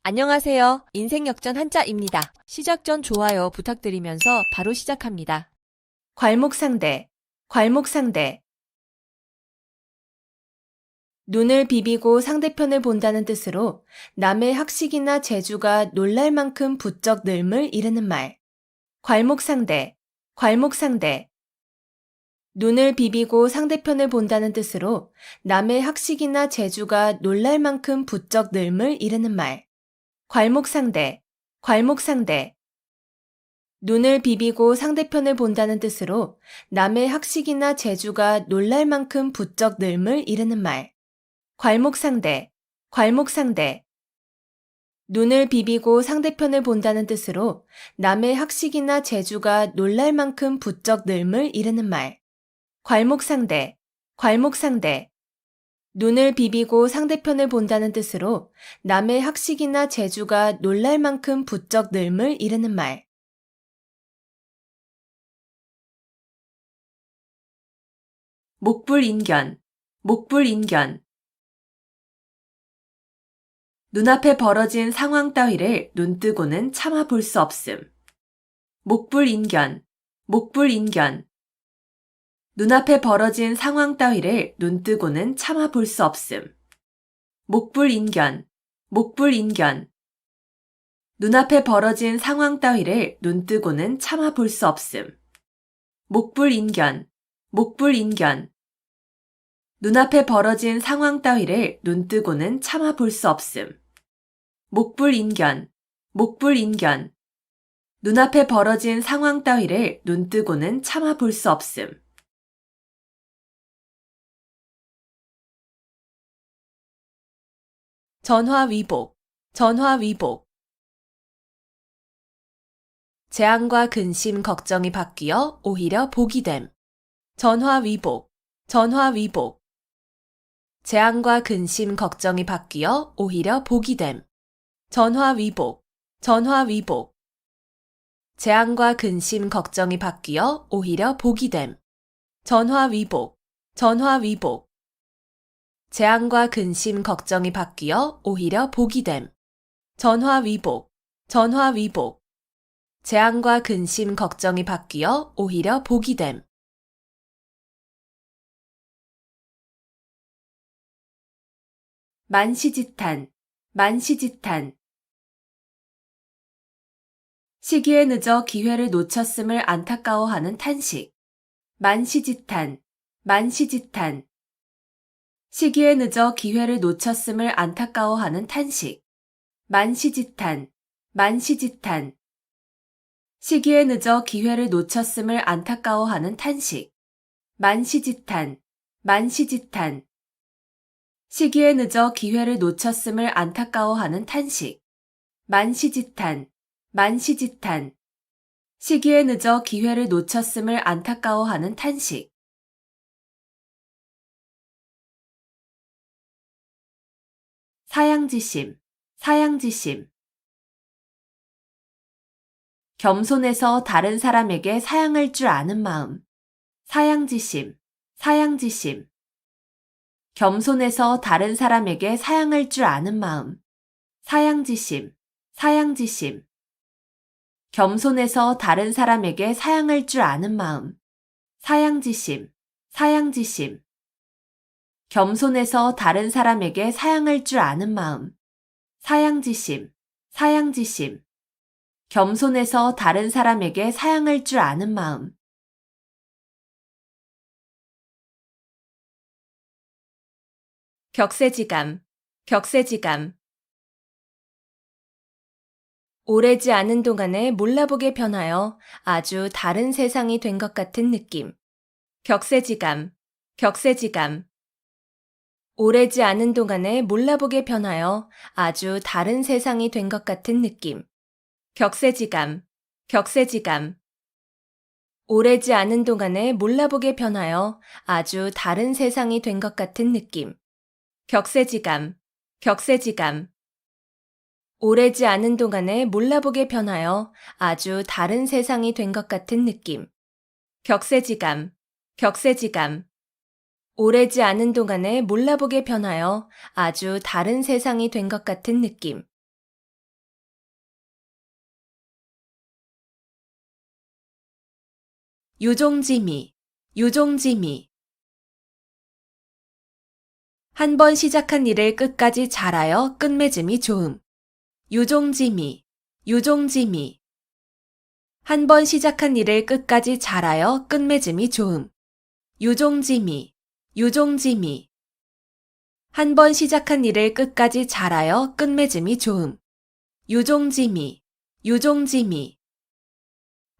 안녕하세요. 인생역전 한자입니다. 시작 전 좋아요 부탁드리면서 바로 시작합니다. 괄목상대, 괄목상대. 눈을 비비고 상대편을 본다는 뜻으로 남의 학식이나 재주가 놀랄 만큼 부쩍 늘음을 이르는 말. 괄목상대, 괄목상대. 눈을 비비고 상대편을 본다는 뜻으로 남의 학식이나 재주가 놀랄 만큼 부쩍 늘음을 이르는 말. 괄목상대, 괄목상대. 눈을 비비고 상대편을 본다는 뜻으로 남의 학식이나 재주가 놀랄 만큼 부쩍 늘음을 이르는 말. 괄목상대, 괄목상대. 눈을 비비고 상대편을 본다는 뜻으로 남의 학식이나 재주가 놀랄 만큼 부쩍 늘음을 이르는 말. 괄목상대, 괄목상대. 눈을 비비고 상대편을 본다는 뜻으로 남의 학식이나 재주가 놀랄 만큼 부쩍 늘음을 이르는 말. 목불인견, 목불인견. 눈앞에 벌어진 상황 따위를 눈뜨고는 참아 볼 수 없음. 목불인견, 목불인견. 눈앞에 벌어진 상황 따위를 눈뜨고는 참아 볼 수 없음. 목불인견, 목불인견. 눈앞에 벌어진 상황 따위를 눈뜨고는 참아 볼 수 없음. 목불인견, 목불인견. 눈앞에 벌어진 상황 따위를 눈뜨고는 참아 볼 수 없음. 목불인견, 목불인견. 눈앞에 벌어진 상황 따위를 눈뜨고는 참아 볼 수 없음. 전화위복, 전화위복. 재앙과 근심, 걱정이 바뀌어 오히려 복이 됨. 전화위복, 전화위복. 재앙과 근심, 걱정이 바뀌어 오히려 복이 됨. 전화위복, 전화위복. 재앙과 근심, 걱정이 바뀌어 오히려 복이 됨. 전화위복, 전화위복. 재앙과 근심, 걱정이 바뀌어 오히려 복이 됨. 전화위복, 전화위복. 재앙과 근심, 걱정이 바뀌어 오히려 복이 됨. 만시지탄, 만시지탄. 시기에 늦어 기회를 놓쳤음을 안타까워하는 탄식. 만시지탄, 만시지탄. 시기에 늦어 기회를 놓쳤음을 안타까워하는 탄식. 만시지탄, 만시지탄. 시기에 늦어 기회를 놓쳤음을 안타까워하는 탄식. 만시지탄, 만시지탄. 시기에 늦어 기회를 놓쳤음을 안타까워하는 탄식. 만시지탄, 만시지탄. 시기에 늦어 기회를 놓쳤음을 안타까워하는 탄식. 사양지심, 사양지심. 겸손해서 다른 사람에게 사양할 줄 아는 마음. 사양지심, 사양지심. 겸손해서 다른 사람에게 사양할 줄 아는 마음. 사양지심, 사양지심. 겸손해서 다른 사람에게 사양할 줄 아는 마음. 사양지심, 사양지심. 겸손해서 다른 사람에게 사양할 줄 아는 마음. 사양지심, 사양지심. 겸손해서 다른 사람에게 사양할 줄 아는 마음. 격세지감, 격세지감. 오래지 않은 동안에 몰라보게 변하여 아주 다른 세상이 된 것 같은 느낌. 격세지감, 격세지감. 오래지 않은 동안에 몰라보게 변하여 아주 다른 세상이 된 것 같은 느낌. 격세지감, 격세지감. 오래지 않은 동안에 몰라보게 변하여 아주 다른 세상이 된 것 같은 느낌. 격세지감, 격세지감. 오래지 않은 동안에 몰라보게 변하여 아주 다른 세상이 된 것 같은 느낌. 격세지감, 격세지감. 오래지 않은 동안에 몰라보게 변하여 아주 다른 세상이 된 것 같은 느낌. 유종지미, 유종지미. 한 번 시작한 일을 끝까지 잘하여 끝맺음이 좋음. 유종지미, 유종지미. 한 번 시작한 일을 끝까지 잘하여 끝맺음이 좋음. 유종지미, 유종지미. 한 번 시작한 일을 끝까지 잘하여 끝맺음이 좋음. 유종지미, 유종지미.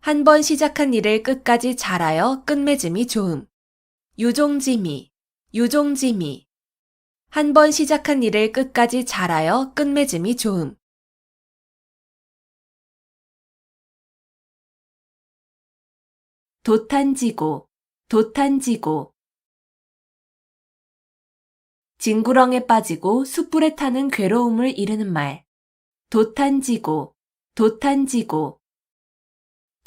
한 번 시작한 일을 끝까지 잘하여 끝맺음이 좋음. 유종지미, 유종지미. 한 번 시작한 일을 끝까지 잘하여 끝맺음이 좋음. 도탄지고, 도탄지고. 징구렁에 빠지고 숯불에 타는 괴로움을 이르는 말. 도탄지고, 도탄지고.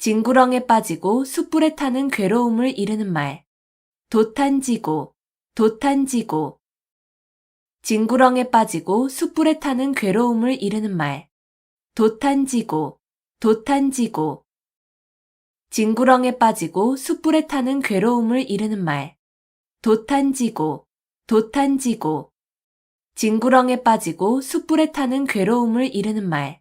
징구렁에 빠지고 숯불에 타는 괴로움을 이르는 말. 도탄지고, 도탄지고. 징구렁에 빠지고 숯불에 타는 괴로움을 이르는 말. 도탄지고, 도탄지고. 징구렁에 빠지고 숯불에 타는 괴로움을 이르는 말. 도탄지고, 도탄지고. 징구렁에 빠지고 숯불에 타는 괴로움을 이르는 말.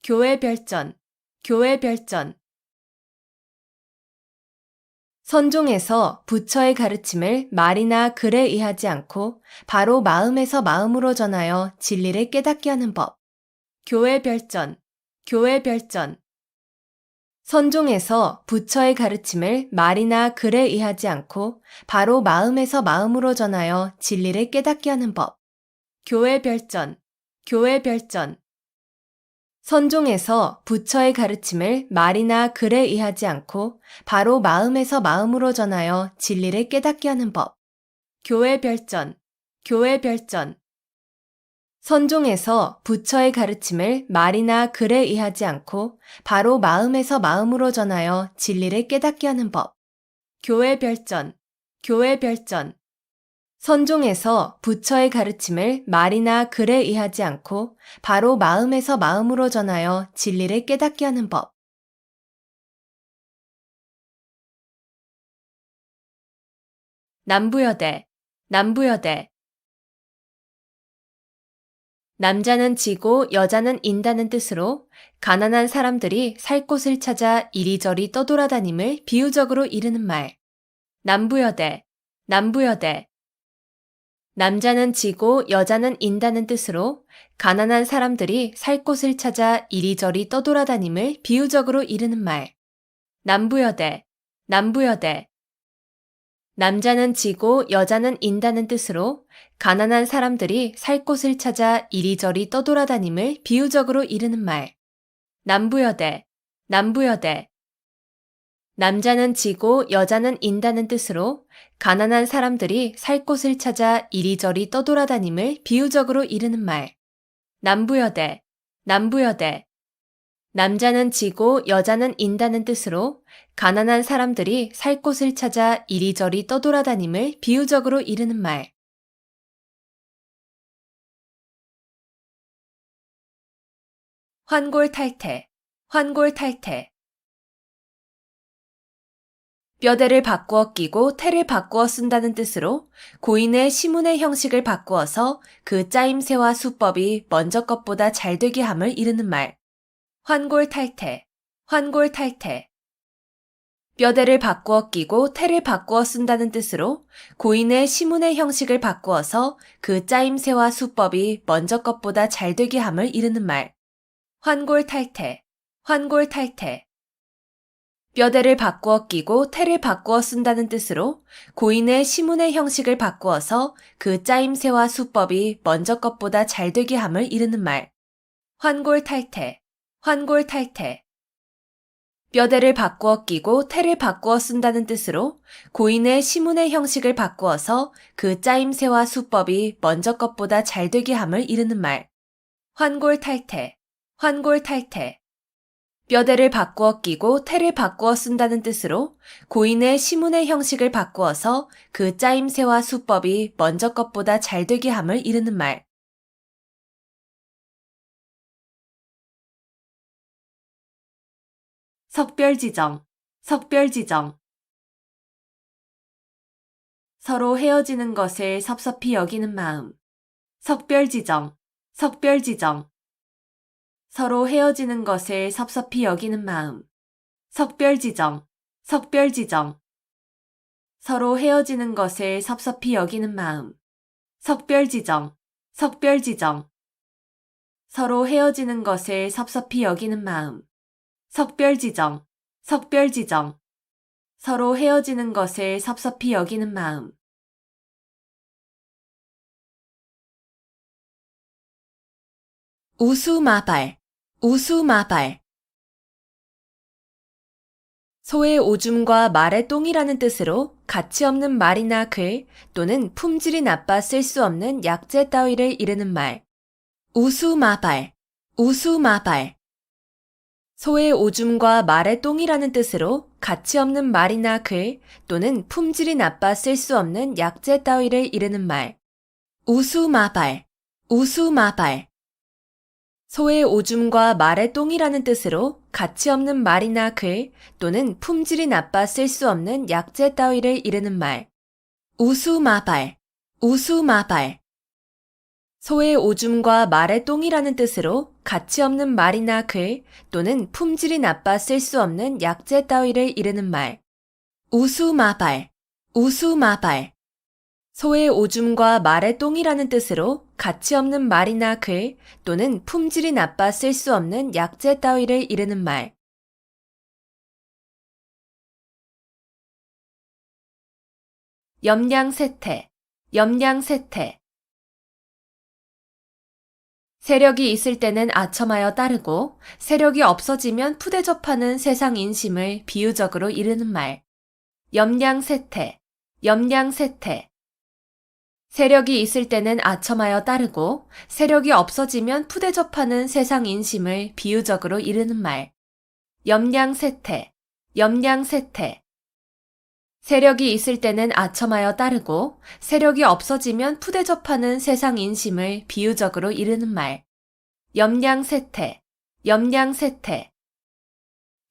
교회 별전, 교회 별전. 선종에서 부처의 가르침을 말이나 글에 의하지 않고 바로 마음에서 마음으로 전하여 진리를 깨닫게 하는 법. 교회 별전, 교회 별전. 선종에서 부처의 가르침을 말이나 글에 의하지 않고 바로 마음에서 마음으로 전하여 진리를 깨닫게 하는 법. 교회 별전, 교회 별전. 선종에서 부처의 가르침을 말이나 글에 의하지 않고 바로 마음에서 마음으로 전하여 진리를 깨닫게 하는 법. 교회 별전, 교회 별전. 선종에서 부처의 가르침을 말이나 글에 의하지 않고 바로 마음에서 마음으로 전하여 진리를 깨닫게 하는 법. 교회 별전, 교회 별전. 선종에서 부처의 가르침을 말이나 글에 의하지 않고 바로 마음에서 마음으로 전하여 진리를 깨닫게 하는 법. 남부여대, 남부여대. 남자는 지고 여자는 인다는 뜻으로 가난한 사람들이 살 곳을 찾아 이리저리 떠돌아다님을 비유적으로 이르는 말. 남부여대, 남부여대. 남자는 지고 여자는 인다는 뜻으로 가난한 사람들이 살 곳을 찾아 이리저리 떠돌아다님을 비유적으로 이르는 말. 남부여대, 남부여대. 남자는 지고 여자는 인다는 뜻으로 가난한 사람들이 살 곳을 찾아 이리저리 떠돌아다님을 비유적으로 이르는 말. 남부여대, 남부여대. 남자는 지고 여자는 인다는 뜻으로 가난한 사람들이 살 곳을 찾아 이리저리 떠돌아다님을 비유적으로 이르는 말. 남부여대, 남부여대. 남자는 지고 여자는 인다는 뜻으로 가난한 사람들이 살 곳을 찾아 이리저리 떠돌아다님을 비유적으로 이르는 말. 환골탈태, 환골탈태. 뼈대를 바꾸어 끼고 태를 바꾸어 쓴다는 뜻으로 고인의 시문의 형식을 바꾸어서 그 짜임새와 수법이 먼저 것보다 잘 되게 함을 이르는 말. 환골탈태, 환골탈태. 뼈대를 바꾸어 끼고 태를 바꾸어 쓴다는 뜻으로 고인의 시문의 형식을 바꾸어서 그 짜임새와 수법이 먼저 것보다 잘 되게 함을 이르는 말. 환골탈태, 환골탈태. 뼈대를 바꾸어 끼고 태를 바꾸어 쓴다는 뜻으로 고인의 시문의 형식을 바꾸어서 그 짜임새와 수법이 먼저 것보다 잘 되게 함을 이르는 말. 환골탈태, 환골탈태. 뼈대를 바꾸어 끼고 태를 바꾸어 쓴다는 뜻으로 고인의 시문의 형식을 바꾸어서 그 짜임새와 수법이 먼저 것보다 잘 되게 함을 이르는 말. 환골탈태, 환골탈태. 뼈대를 바꾸어 끼고 태를 바꾸어 쓴다는 뜻으로 고인의 시문의 형식을 바꾸어서 그 짜임새와 수법이 먼저 것보다 잘 되게 함을 이르는 말. 석별지정, 석별지정. 서로 헤어지는 것을 섭섭히 여기는 마음. 석별지정, 석별지정. 서로 헤어지는 것을 섭섭히 여기는 마음. 석별지정, 석별지정. 서로 헤어지는 것을 섭섭히 여기는 마음. 석별지정, 석별지정. 서로 헤어지는 것을 섭섭히 여기는 마음. 석별지정, 석별지정. 서로 헤어지는 것을 섭섭히 여기는 마음. 우수마발, 우수마발. 소의 오줌과 말의 똥이라는 뜻으로 가치 없는 말이나 글 또는 품질이 나빠 쓸 수 없는 약재 따위를 이르는 말. 우수마발, 우수마발. 소의 오줌과 말의 똥이라는 뜻으로 가치 없는 말이나 글 또는 품질이 나빠 쓸 수 없는 약재 따위를 이르는 말. 우수마발, 우수마발. 소의 오줌과 말의 똥이라는 뜻으로 가치 없는 말이나 글 또는 품질이 나빠 쓸 수 없는 약재 따위를 이르는 말. 우수마발, 우수마발. 소의 오줌과 말의 똥이라는 뜻으로 가치 없는 말이나 글 또는 품질이 나빠 쓸 수 없는 약재 따위를 이르는 말. 우수마발, 우수마발. 소의 오줌과 말의 똥이라는 뜻으로 가치 없는 말이나 글 또는 품질이 나빠 쓸 수 없는 약재 따위를 이르는 말. 염량세태, 염량세태. 세력이 있을 때는 아첨하여 따르고 세력이 없어지면 푸대접하는 세상 인심을 비유적으로 이르는 말. 염량세태, 염량세태. 세력이 있을 때는 아첨하여 따르고 세력이 없어지면 푸대접하는 세상 인심을 비유적으로 이르는 말. 염량세태, 염량세태. 세력이 있을 때는 아첨하여 따르고 세력이 없어지면 푸대접하는 세상 인심을 비유적으로 이르는 말. 염량세태, 염량세태.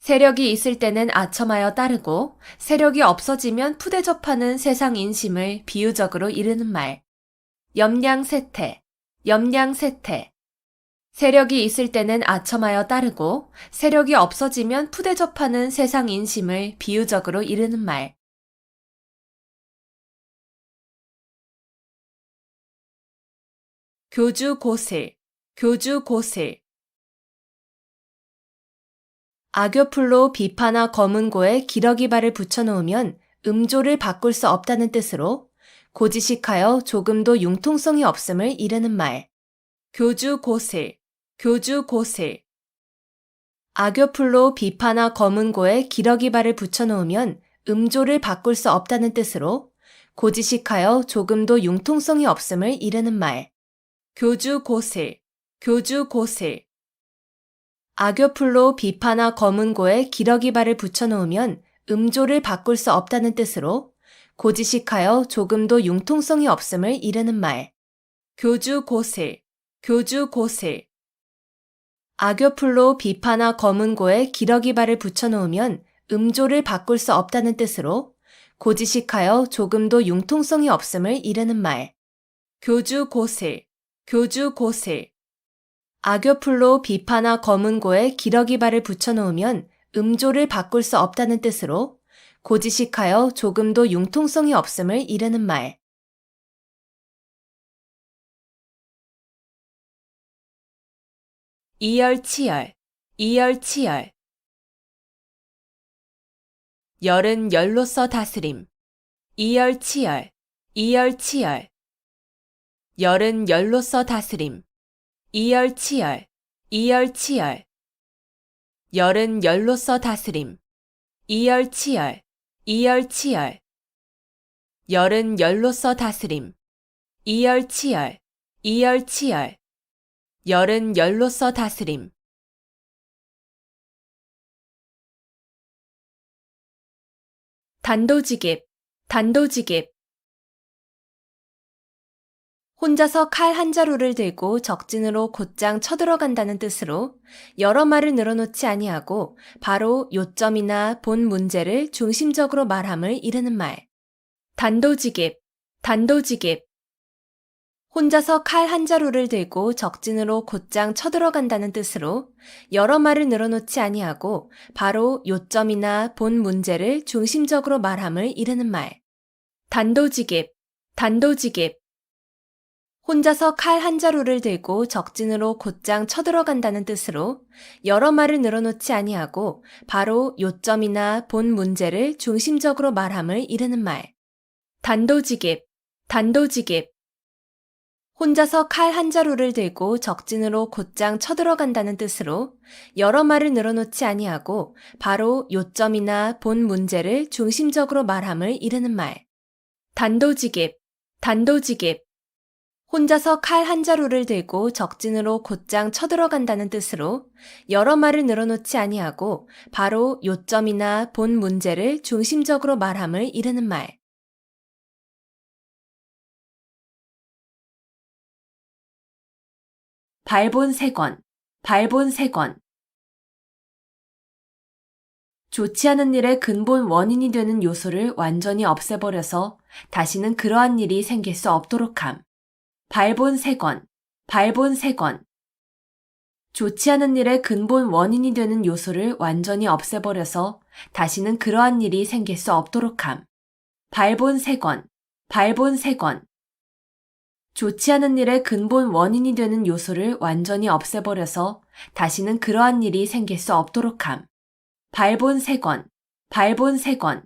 세력이 있을 때는 아첨하여 따르고 세력이 없어지면 푸대접하는 세상 인심을 비유적으로 이르는 말. 염량세태, 염량세태. 세력이 있을 때는 아첨하여 따르고 세력이 없어지면 푸대접하는 세상 인심을 비유적으로 이르는 말. 교주고슬, 교주고슬. 악교풀로 비파나 검은고에 기러기발을 붙여놓으면 음조를 바꿀 수 없다는 뜻으로 고지식하여 조금도 융통성이 없음을 이르는 말. 교주고슬, 교주고슬. 악교풀로 비파나 검은고에 기러기발을 붙여놓으면 음조를 바꿀 수 없다는 뜻으로 고지식하여 조금도 융통성이 없음을 이르는 말. 교주고슬, 교주고슬. 악교풀로 비파나 검은고에 기러기발을 붙여놓으면 음조를 바꿀 수 없다는 뜻으로 고지식하여 조금도 융통성이 없음을 이르는 말. 교주고슬, 교주고슬. 악교풀로 비파나 검은고에 기러기발을 붙여놓으면 음조를 바꿀 수 없다는 뜻으로 고지식하여 조금도 융통성이 없음을 이르는 말. 교주고슬, 교주고슬. 악교풀로 비파나 검은고에 기러기발을 붙여놓으면 음조를 바꿀 수 없다는 뜻으로 고지식하여 조금도 융통성이 없음을 이르는 말. 이열치열, 이열치열. 열은 열로서 다스림. 이열치열, 이열치열. 열은 열로서 다스림. 이열치열, 이열치열. 열은 열로서 다스림. 이열치열, 이열치열. 열은 열로서 다스림. 이열치열, 이열치열. 열은 열로서 다스림. 단도직입, 단도직입. 혼자서 칼 한 자루를 들고 적진으로 곧장 쳐들어간다는 뜻으로 여러 말을 늘어놓지 아니하고 바로 요점이나 본 문제를 중심적으로 말함을 이르는 말. 단도직입, 단도직입. 혼자서 칼 한 자루를 들고 적진으로 곧장 쳐들어간다는 뜻으로 여러 말을 늘어놓지 아니하고 바로 요점이나 본 문제를 중심적으로 말함을 이르는 말. 단도직입, 단도직입. 혼자서 칼 한 자루를 들고 적진으로 곧장 쳐들어간다는 뜻으로 여러 말을 늘어놓지 아니하고 바로 요점이나 본 문제를 중심적으로 말함을 이르는 말. 단도직입, 단도직입. 혼자서 칼 한 자루를 들고 적진으로 곧장 쳐들어간다는 뜻으로 여러 말을 늘어놓지 아니하고 바로 요점이나 본 문제를 중심적으로 말함을 이르는 말. 단도직입, 단도직입. 혼자서 칼 한 자루를 들고 적진으로 곧장 쳐들어간다는 뜻으로 여러 말을 늘어놓지 아니하고 바로 요점이나 본 문제를 중심적으로 말함을 이르는 말. 발본색원, 발본색원. 좋지 않은 일의 근본 원인이 되는 요소를 완전히 없애버려서 다시는 그러한 일이 생길 수 없도록 함. 발본색원, 발본색원. 좋지 않은 일의 근본 원인이 되는 요소를 완전히 없애버려서 다시는 그러한 일이 생길 수 없도록 함. 발본색원, 발본색원. 좋지 않은 일의 근본 원인이 되는 요소를 완전히 없애버려서 다시는 그러한 일이 생길 수 없도록 함. 발본색원, 발본색원.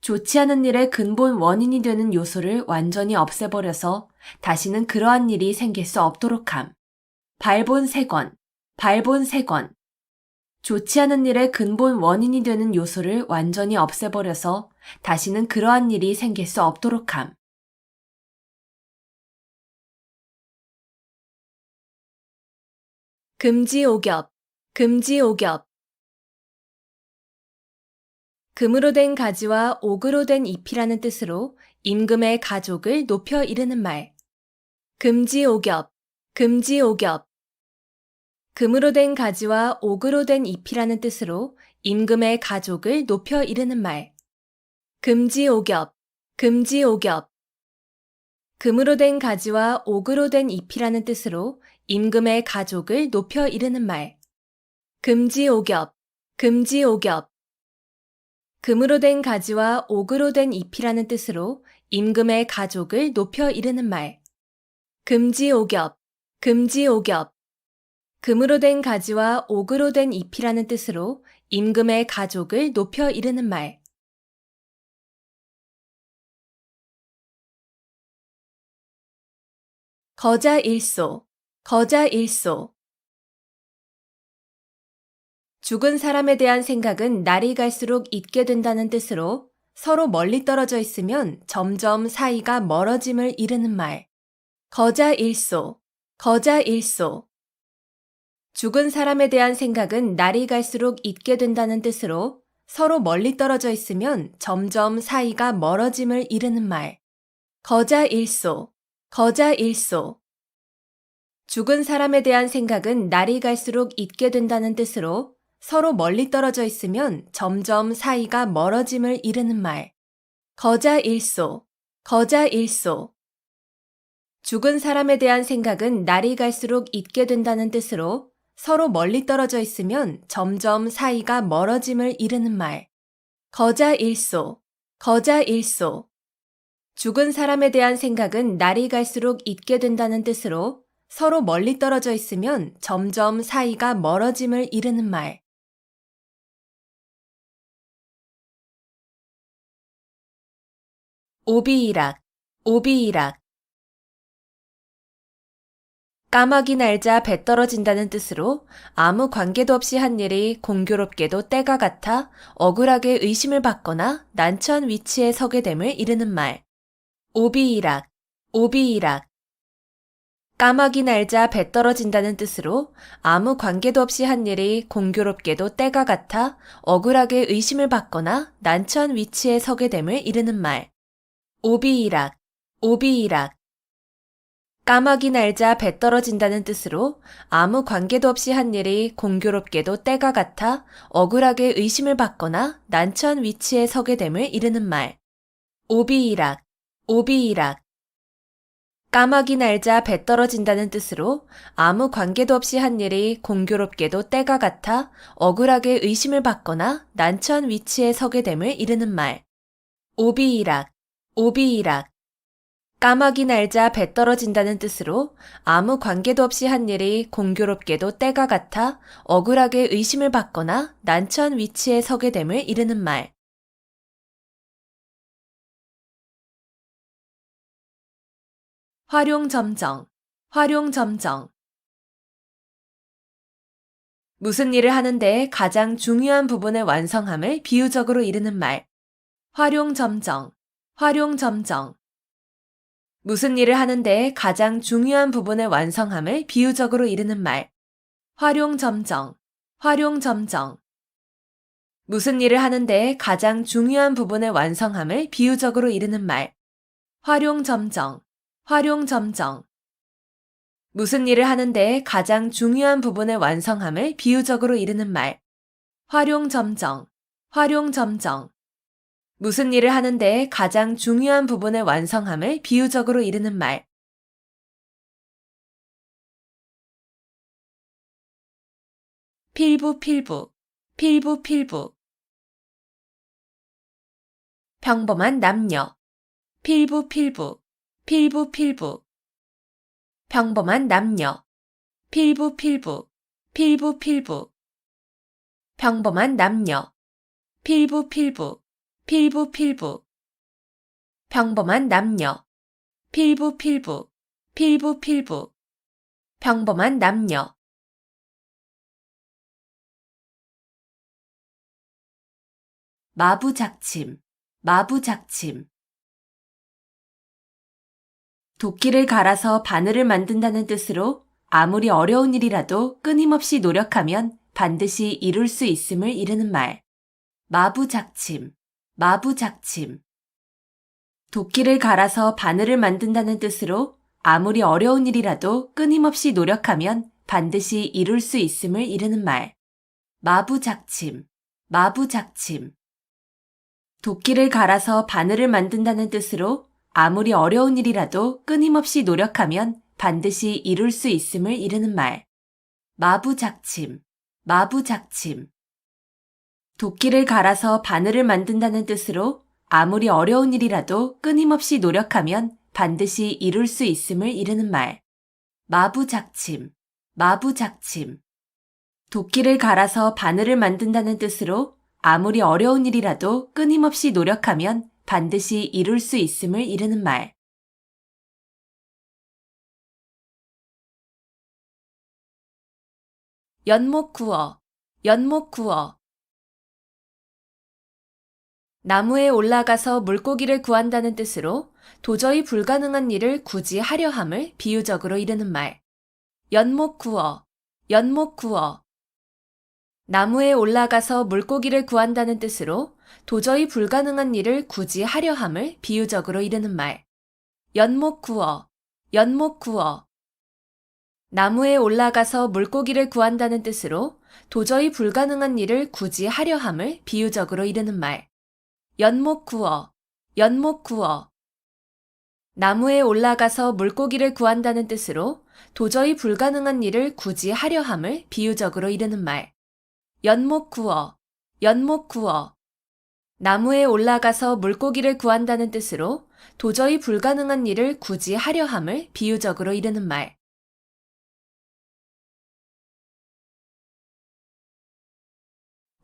좋지 않은 일의 근본 원인이 되는 요소를 완전히 없애버려서 다시는 그러한 일이 생길 수 없도록 함. 발본색원, 발본색원. 좋지 않은 일의 근본 원인이 되는 요소를 완전히 없애버려서 다시는 그러한 일이 생길 수 없도록 함. 금지오겹, 금지오겹. 금으로 된 가지와 옥으로 된 잎이라는 뜻으로 임금의 가족을 높여 이르는 말. 금지오겹, 금지오겹. 금으로 된 가지와 옥으로 된 잎이라는 뜻으로 임금의 가족을 높여 이르는 말. 금지오겹, 금지오겹. 금으로 된 가지와 옥으로 된 잎이라는 뜻으로 임금의 가족을 높여 이르는 말. 금지오겹, 금지오겹. 금으로 된 가지와 옥으로 된 잎이라는 뜻으로 임금의 가족을 높여 이르는 말. 금지오겹, 금지오겹. 금으로 된 가지와 옥으로 된 잎이라는 뜻으로 임금의 가족을 높여 이르는 말. 거자일소, 거자일소. 죽은 사람에 대한 생각은 날이 갈수록 잊게 된다는 뜻으로 서로 멀리 떨어져 있으면 점점 사이가 멀어짐을 이르는 말. 거자일소, 거자일소. 죽은 사람에 대한 생각은 날이 갈수록 잊게 된다는 뜻으로 서로 멀리 떨어져 있으면 점점 사이가 멀어짐을 이르는 말. 거자일소, 거자일소. 죽은 사람에 대한 생각은 날이 갈수록 잊게 된다는 뜻으로 서로 멀리 떨어져 있으면 점점 사이가 멀어짐을 이르는 말. 거자일소, 거자일소. 죽은 사람에 대한 생각은 날이 갈수록 잊게 된다는 뜻으로 서로 멀리 떨어져 있으면 점점 사이가 멀어짐을 이르는 말. 거자일소, 거자일소. 죽은 사람에 대한 생각은 날이 갈수록 잊게 된다는 뜻으로 서로 멀리 떨어져 있으면 점점 사이가 멀어짐을 이르는 말. 오비이락, 오비이락. 까마귀 날자 배 떨어진다는 뜻으로 아무 관계도 없이 한 일이 공교롭게도 때가 같아 억울하게 의심을 받거나 난처한 위치에 서게 됨을 이르는 말. 오비이락, 오비이락. 까마귀 날자 배 떨어진다는 뜻으로 아무 관계도 없이 한 일이 공교롭게도 때가 같아 억울하게 의심을 받거나 난처한 위치에 서게 됨을 이르는 말. 오비이락, 오비이락. 까마귀 날자 배 떨어진다는 뜻으로 아무 관계도 없이 한 일이 공교롭게도 때가 같아 억울하게 의심을 받거나 난처한 위치에 서게 됨을 이르는 말. 오비이락, 오비이락. 까마귀 날자 배 떨어진다는 뜻으로 아무 관계도 없이 한 일이 공교롭게도 때가 같아 억울하게 의심을 받거나 난처한 위치에 서게 됨을 이르는 말. 오비이락, 오비이락. 까마귀 날자 배 떨어진다는 뜻으로 아무 관계도 없이 한 일이 공교롭게도 때가 같아 억울하게 의심을 받거나 난처한 위치에 서게 됨을 이르는 말. 활용점정, 활용점정. 무슨 일을 하는데 가장 중요한 부분의 완성함을 비유적으로 이르는 말. 활용점정, 활용점정. 무슨 일을 하는데 가장 중요한 부분의 완성함을 비유적으로 이르는 말. 활용점정, 활용점정. 무슨 일을 하는데 가장 중요한 부분의 완성함을 비유적으로 이르는 말. 활용점정, 활용점정. 무슨 일을 하는데 가장 중요한 부분의 완성함을 비유적으로 이르는 말. 활용점정, 활용점정. 무슨 일을 하는데 가장 중요한 부분의 완성함을 비유적으로 이르는 말. 필부, 필부, 필부, 필부. 평범한 남녀. 필부, 필부, 필부, 필부. 평범한 남녀. 필부, 필부, 필부, 필부. 평범한 남녀. 필부, 필부, 필부, 필부. 평범한 남녀. 필부, 필부, 필부, 필부. 평범한 남녀. 마부작침, 마부작침. 도끼를 갈아서 바늘을 만든다는 뜻으로 아무리 어려운 일이라도 끊임없이 노력하면 반드시 이룰 수 있음을 이르는 말. 마부작침, 마부작침. 도끼를 갈아서 바늘을 만든다는 뜻으로 아무리 어려운 일이라도 끊임없이 노력하면 반드시 이룰 수 있음을 이르는 말. 마부작침, 마부작침. 도끼를 갈아서 바늘을 만든다는 뜻으로 아무리 어려운 일이라도 끊임없이 노력하면 반드시 이룰 수 있음을 이르는 말. 마부작침, 마부작침. 도끼를 갈아서 바늘을 만든다는 뜻으로 아무리 어려운 일이라도 끊임없이 노력하면 반드시 이룰 수 있음을 이르는 말. 마부작침, 마부작침. 도끼를 갈아서 바늘을 만든다는 뜻으로 아무리 어려운 일이라도 끊임없이 노력하면 반드시 이룰 수 있음을 이르는 말. 연못구어, 연못구어. 나무에 올라가서 물고기를 구한다는 뜻으로 도저히 불가능한 일을 굳이 하려 함을 비유적으로 이르는 말. 연못구어, 연못구어. 나무에 올라가서 물고기를 구한다는 뜻으로 도저히 불가능한 일을 굳이 하려 함을 비유적으로 이르는 말. 연못구어, 연못구어. 나무에 올라가서 물고기를 구한다는 뜻으로 도저히 불가능한 일을 굳이 하려 함을 비유적으로 이르는 말. 연못구어, 연못구어. 나무에 올라가서 물고기를 구한다는 뜻으로 도저히 불가능한 일을 굳이 하려 함을 비유적으로 이르는 말. 연못구어, 연못구어. 나무에 올라가서 물고기를 구한다는 뜻으로 도저히 불가능한 일을 굳이 하려 함을 비유적으로 이르는 말.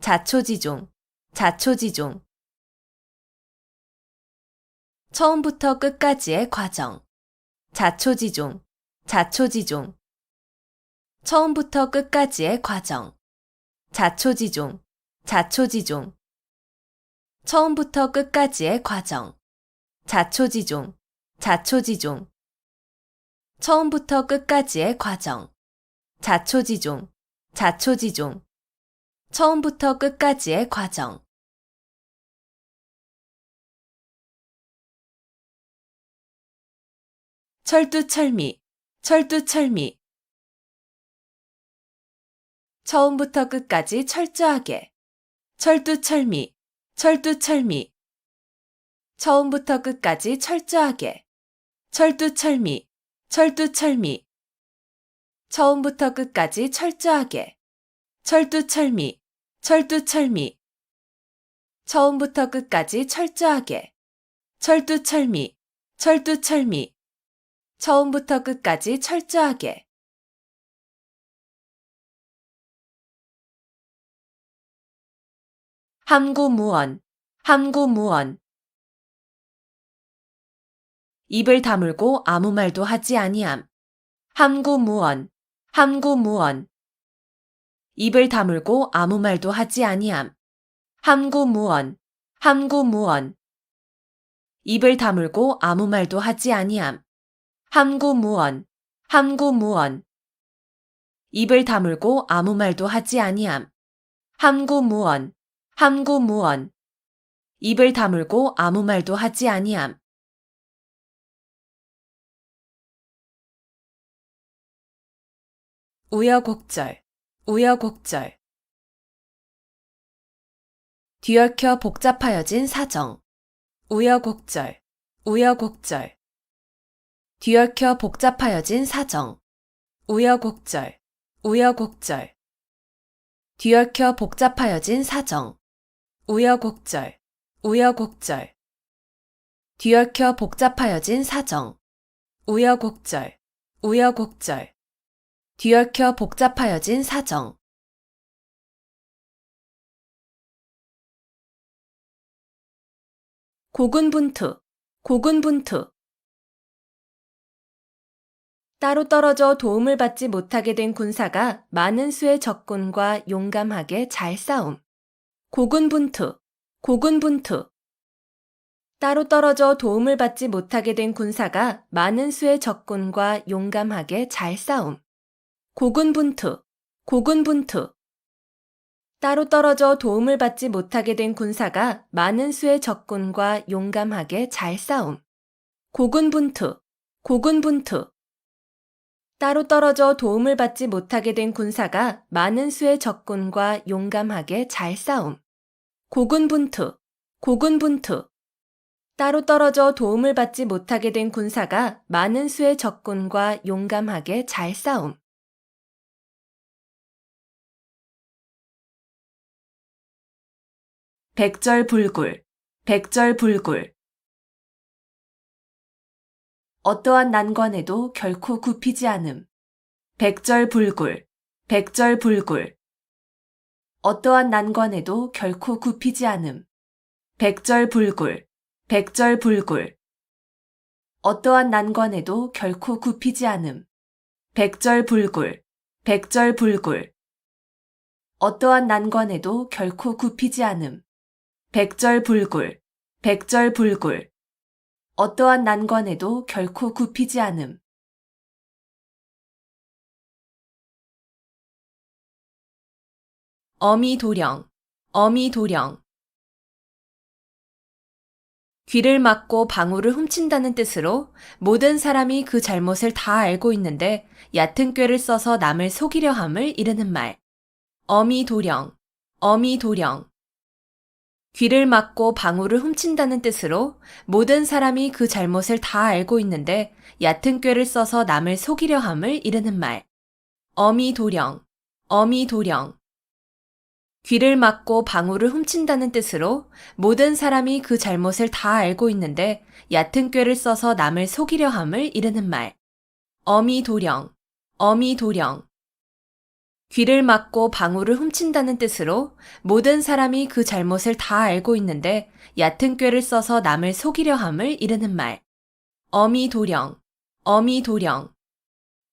자초지종, 자초지종. 처음부터 끝까지의 과정. 자초지종, 자초지종. 처음부터 끝까지의 과정. 자초지종, 자초지종. 처음부터 끝까지의 과정. 자초지종, 자초지종. 처음부터 끝까지의 과정. 자초지종, 자초지종. 처음부터 끝까지의 과정. 철두철미, 철두철미. 처음부터 끝까지 철저하게. 철두철미, 철두철미. 처음부터 끝까지 철저하게. 철두철미, 철두철미. 처음부터 끝까지 철저하게. 철두철미, 철두철미. 처음부터 끝까지 철저하게. 철두철미, 철두철미. 처음부터 끝까지 철저하게. 함구무언, 함구무언. 입을 다물고 아무 말도 하지 아니함. 함구무언, 함구무언. 입을 다물고 아무 말도 하지 아니함. 함구무언, 함구무언. 입을 다물고 아무 말도 하지 아니함. 함구무언, 함구무언. 입을 다물고 아무 말도 하지 아니함. 함구무언, 함구무언. 입을 다물고 아무 말도 하지 아니함. 우여곡절, 우여곡절. 뒤얽혀 복잡하여진 사정. 우여곡절, 우여곡절. 뒤얽혀 복잡하여진 사정. 우여곡절, 우여곡절. 뒤얽혀 복잡하여진 사정. 우여곡절, 우여곡절. 뒤얽혀 복잡하여진 사정. 우여곡절, 우여곡절. 뒤얽혀 복잡하여진 사정. 고군분투, 고군분투. 따로 떨어져 도움을 받지 못하게 된 군사가 많은 수의 적군과 용감하게 잘 싸움. 고군분투, 고군분투. 따로 떨어져 도움을 받지 못하게 된 군사가 많은 수의 적군과 용감하게 잘 싸움. 고군분투, 고군분투. 따로 떨어져 도움을 받지 못하게 된 군사가 많은 수의 적군과 용감하게 잘 싸움. 고군분투, 고군분투. 따로 떨어져 도움을 받지 못하게 된 군사가 많은 수의 적군과 용감하게 잘 싸움. 고군분투, 고군분투. 따로 떨어져 도움을 받지 못하게 된 군사가 많은 수의 적군과 용감하게 잘 싸움. 백절불굴, 백절불굴. 어떠한 난관에도 결코 굽히지 않음. 백절불굴, 백절불굴. 어떠한 난관에도 결코 굽히지 않음. 백절불굴, 백절불굴. 어떠한 난관에도 결코 굽히지 않음. 백절불굴, 백절불굴. 어떠한 난관에도 결코 굽히지 않음. 백절불굴, 백절불굴. 어떠한 난관에도 결코 굽히지 않음. 어미도령, 어미도령. 귀를 막고 방울을 훔친다는 뜻으로 모든 사람이 그 잘못을 다 알고 있는데 얕은 꾀를 써서 남을 속이려 함을 이르는 말. 어미도령, 어미도령. 귀를 막고 방울을 훔친다는 뜻으로 모든 사람이 그 잘못을 다 알고 있는데 얕은 꾀를 써서 남을 속이려 함을 이르는 말. 어미도령, 어미도령. 귀를 막고 방울을 훔친다는 뜻으로 모든 사람이 그 잘못을 다 알고 있는데 얕은 꾀를 써서 남을 속이려 함을 이르는 말. 어미도령, 어미도령. 귀를 막고 방울을 훔친다는 뜻으로 모든 사람이 그 잘못을 다 알고 있는데 얕은 꾀를 써서 남을 속이려 함을 이르는 말. 어미도령, 어미도령.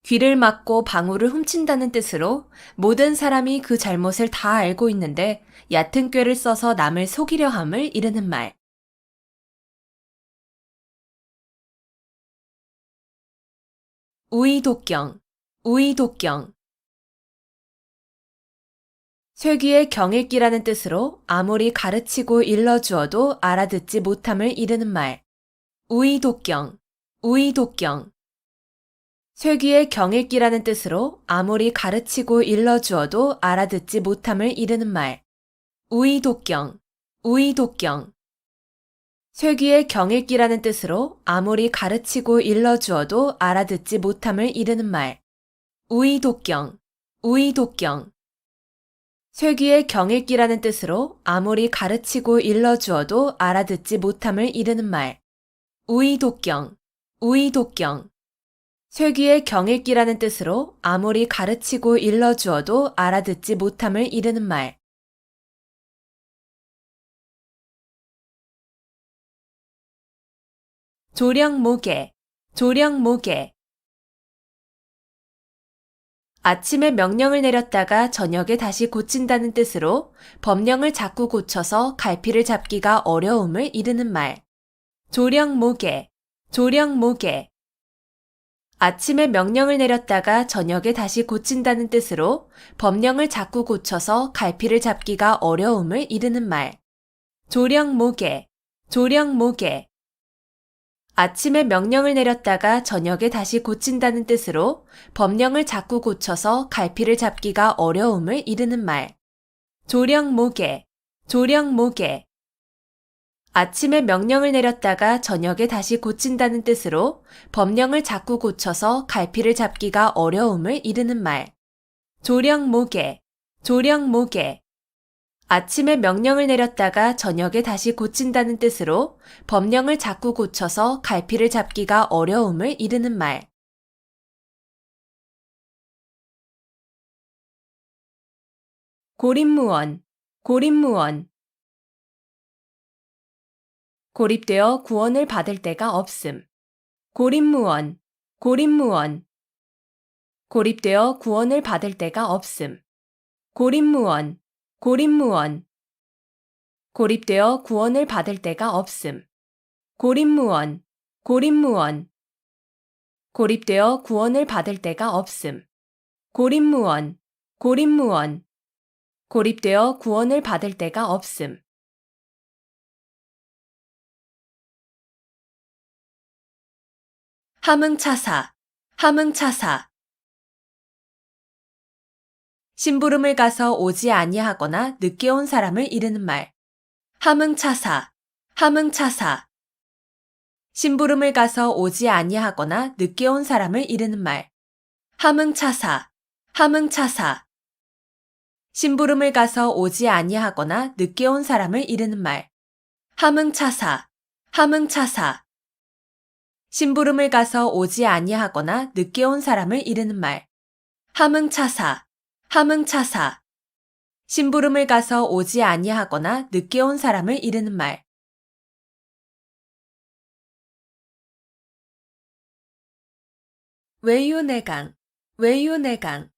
귀를 막고 방울을 훔친다는 뜻으로 모든 사람이 그 잘못을 다 알고 있는데 얕은 꾀를 써서 남을 속이려 함을 이르는 말. 우의독경, 우의독경. 쇠귀의 경읽기라는 뜻으로 아무리 가르치고 일러주어도 알아듣지 못함을 이르는 말. 우의독경, 우의독경. 쇠귀의 경읽기라는 뜻으로 아무리 가르치고 일러주어도 알아듣지 못함을 이르는 말. 우의독경, 우의독경. 쇠귀의 경읽기라는 뜻으로 아무리 가르치고 일러주어도 알아듣지 못함을 이르는 말. 우의독경, 우의독경. 쇠귀의 경읽기라는 뜻으로 아무리 가르치고 일러주어도 알아듣지 못함을 이르는 말. 우의독경, 우의독경. 쇠귀의 경읽기라는 뜻으로 아무리 가르치고 일러주어도 알아듣지 못함을 이르는 말. 조령모계, 조령모계. 아침에 명령을 내렸다가 저녁에 다시 고친다는 뜻으로 법령을 자꾸 고쳐서 갈피를 잡기가 어려움을 이르는 말. 조령모계, 조령모계. 아침에 명령을 내렸다가 저녁에 다시 고친다는 뜻으로 법령을 자꾸 고쳐서 갈피를 잡기가 어려움을 이르는 말. 조령모계, 조령모계. 아침에 명령을 내렸다가 저녁에 다시 고친다는 뜻으로 법령을 자꾸 고쳐서 갈피를 잡기가 어려움을 이르는 말. 조령모계, 조령모계. 아침에 명령을 내렸다가 저녁에 다시 고친다는 뜻으로 법령을 자꾸 고쳐서 갈피를 잡기가 어려움을 이르는 말. 조령모계, 조령모계. 아침에 명령을 내렸다가 저녁에 다시 고친다는 뜻으로 법령을 자꾸 고쳐서 갈피를 잡기가 어려움을 이르는 말. 고립무원, 고립무원. 고립되어 구원을 받을 데가 없음. 고립무원, 고립무원. 고립되어 구원을 받을 데가 없음. 고립무원, 고립무원. 고립되어 구원을 받을 데가 없음. 고립무원, 고립무원. 고립되어 구원을 받을 데가 없음. 고립무원, 고립무원. 고립되어 구원을 받을 데가 없음. 함흥차사, 함흥차사. 심부름을 가서 오지 아니하거나 늦게 온 사람을 이르는 말. 함흥차사, 함흥차사. 심부름을 가서 오지 아니하거나 늦게 온 사람을 이르는 말. 함흥차사, 함흥차사. 심부름을 가서 오지 아니하거나 늦게 온 사람을 이르는 말. 함흥차사, 함흥차사. 심부름을 가서 오지 아니하거나 늦게 온 사람을 이르는 말. 함흥차사, 함흥차사. 심부름을 가서 오지 아니하거나 늦게 온 사람을 이르는 말. 외유내강, 외유내강.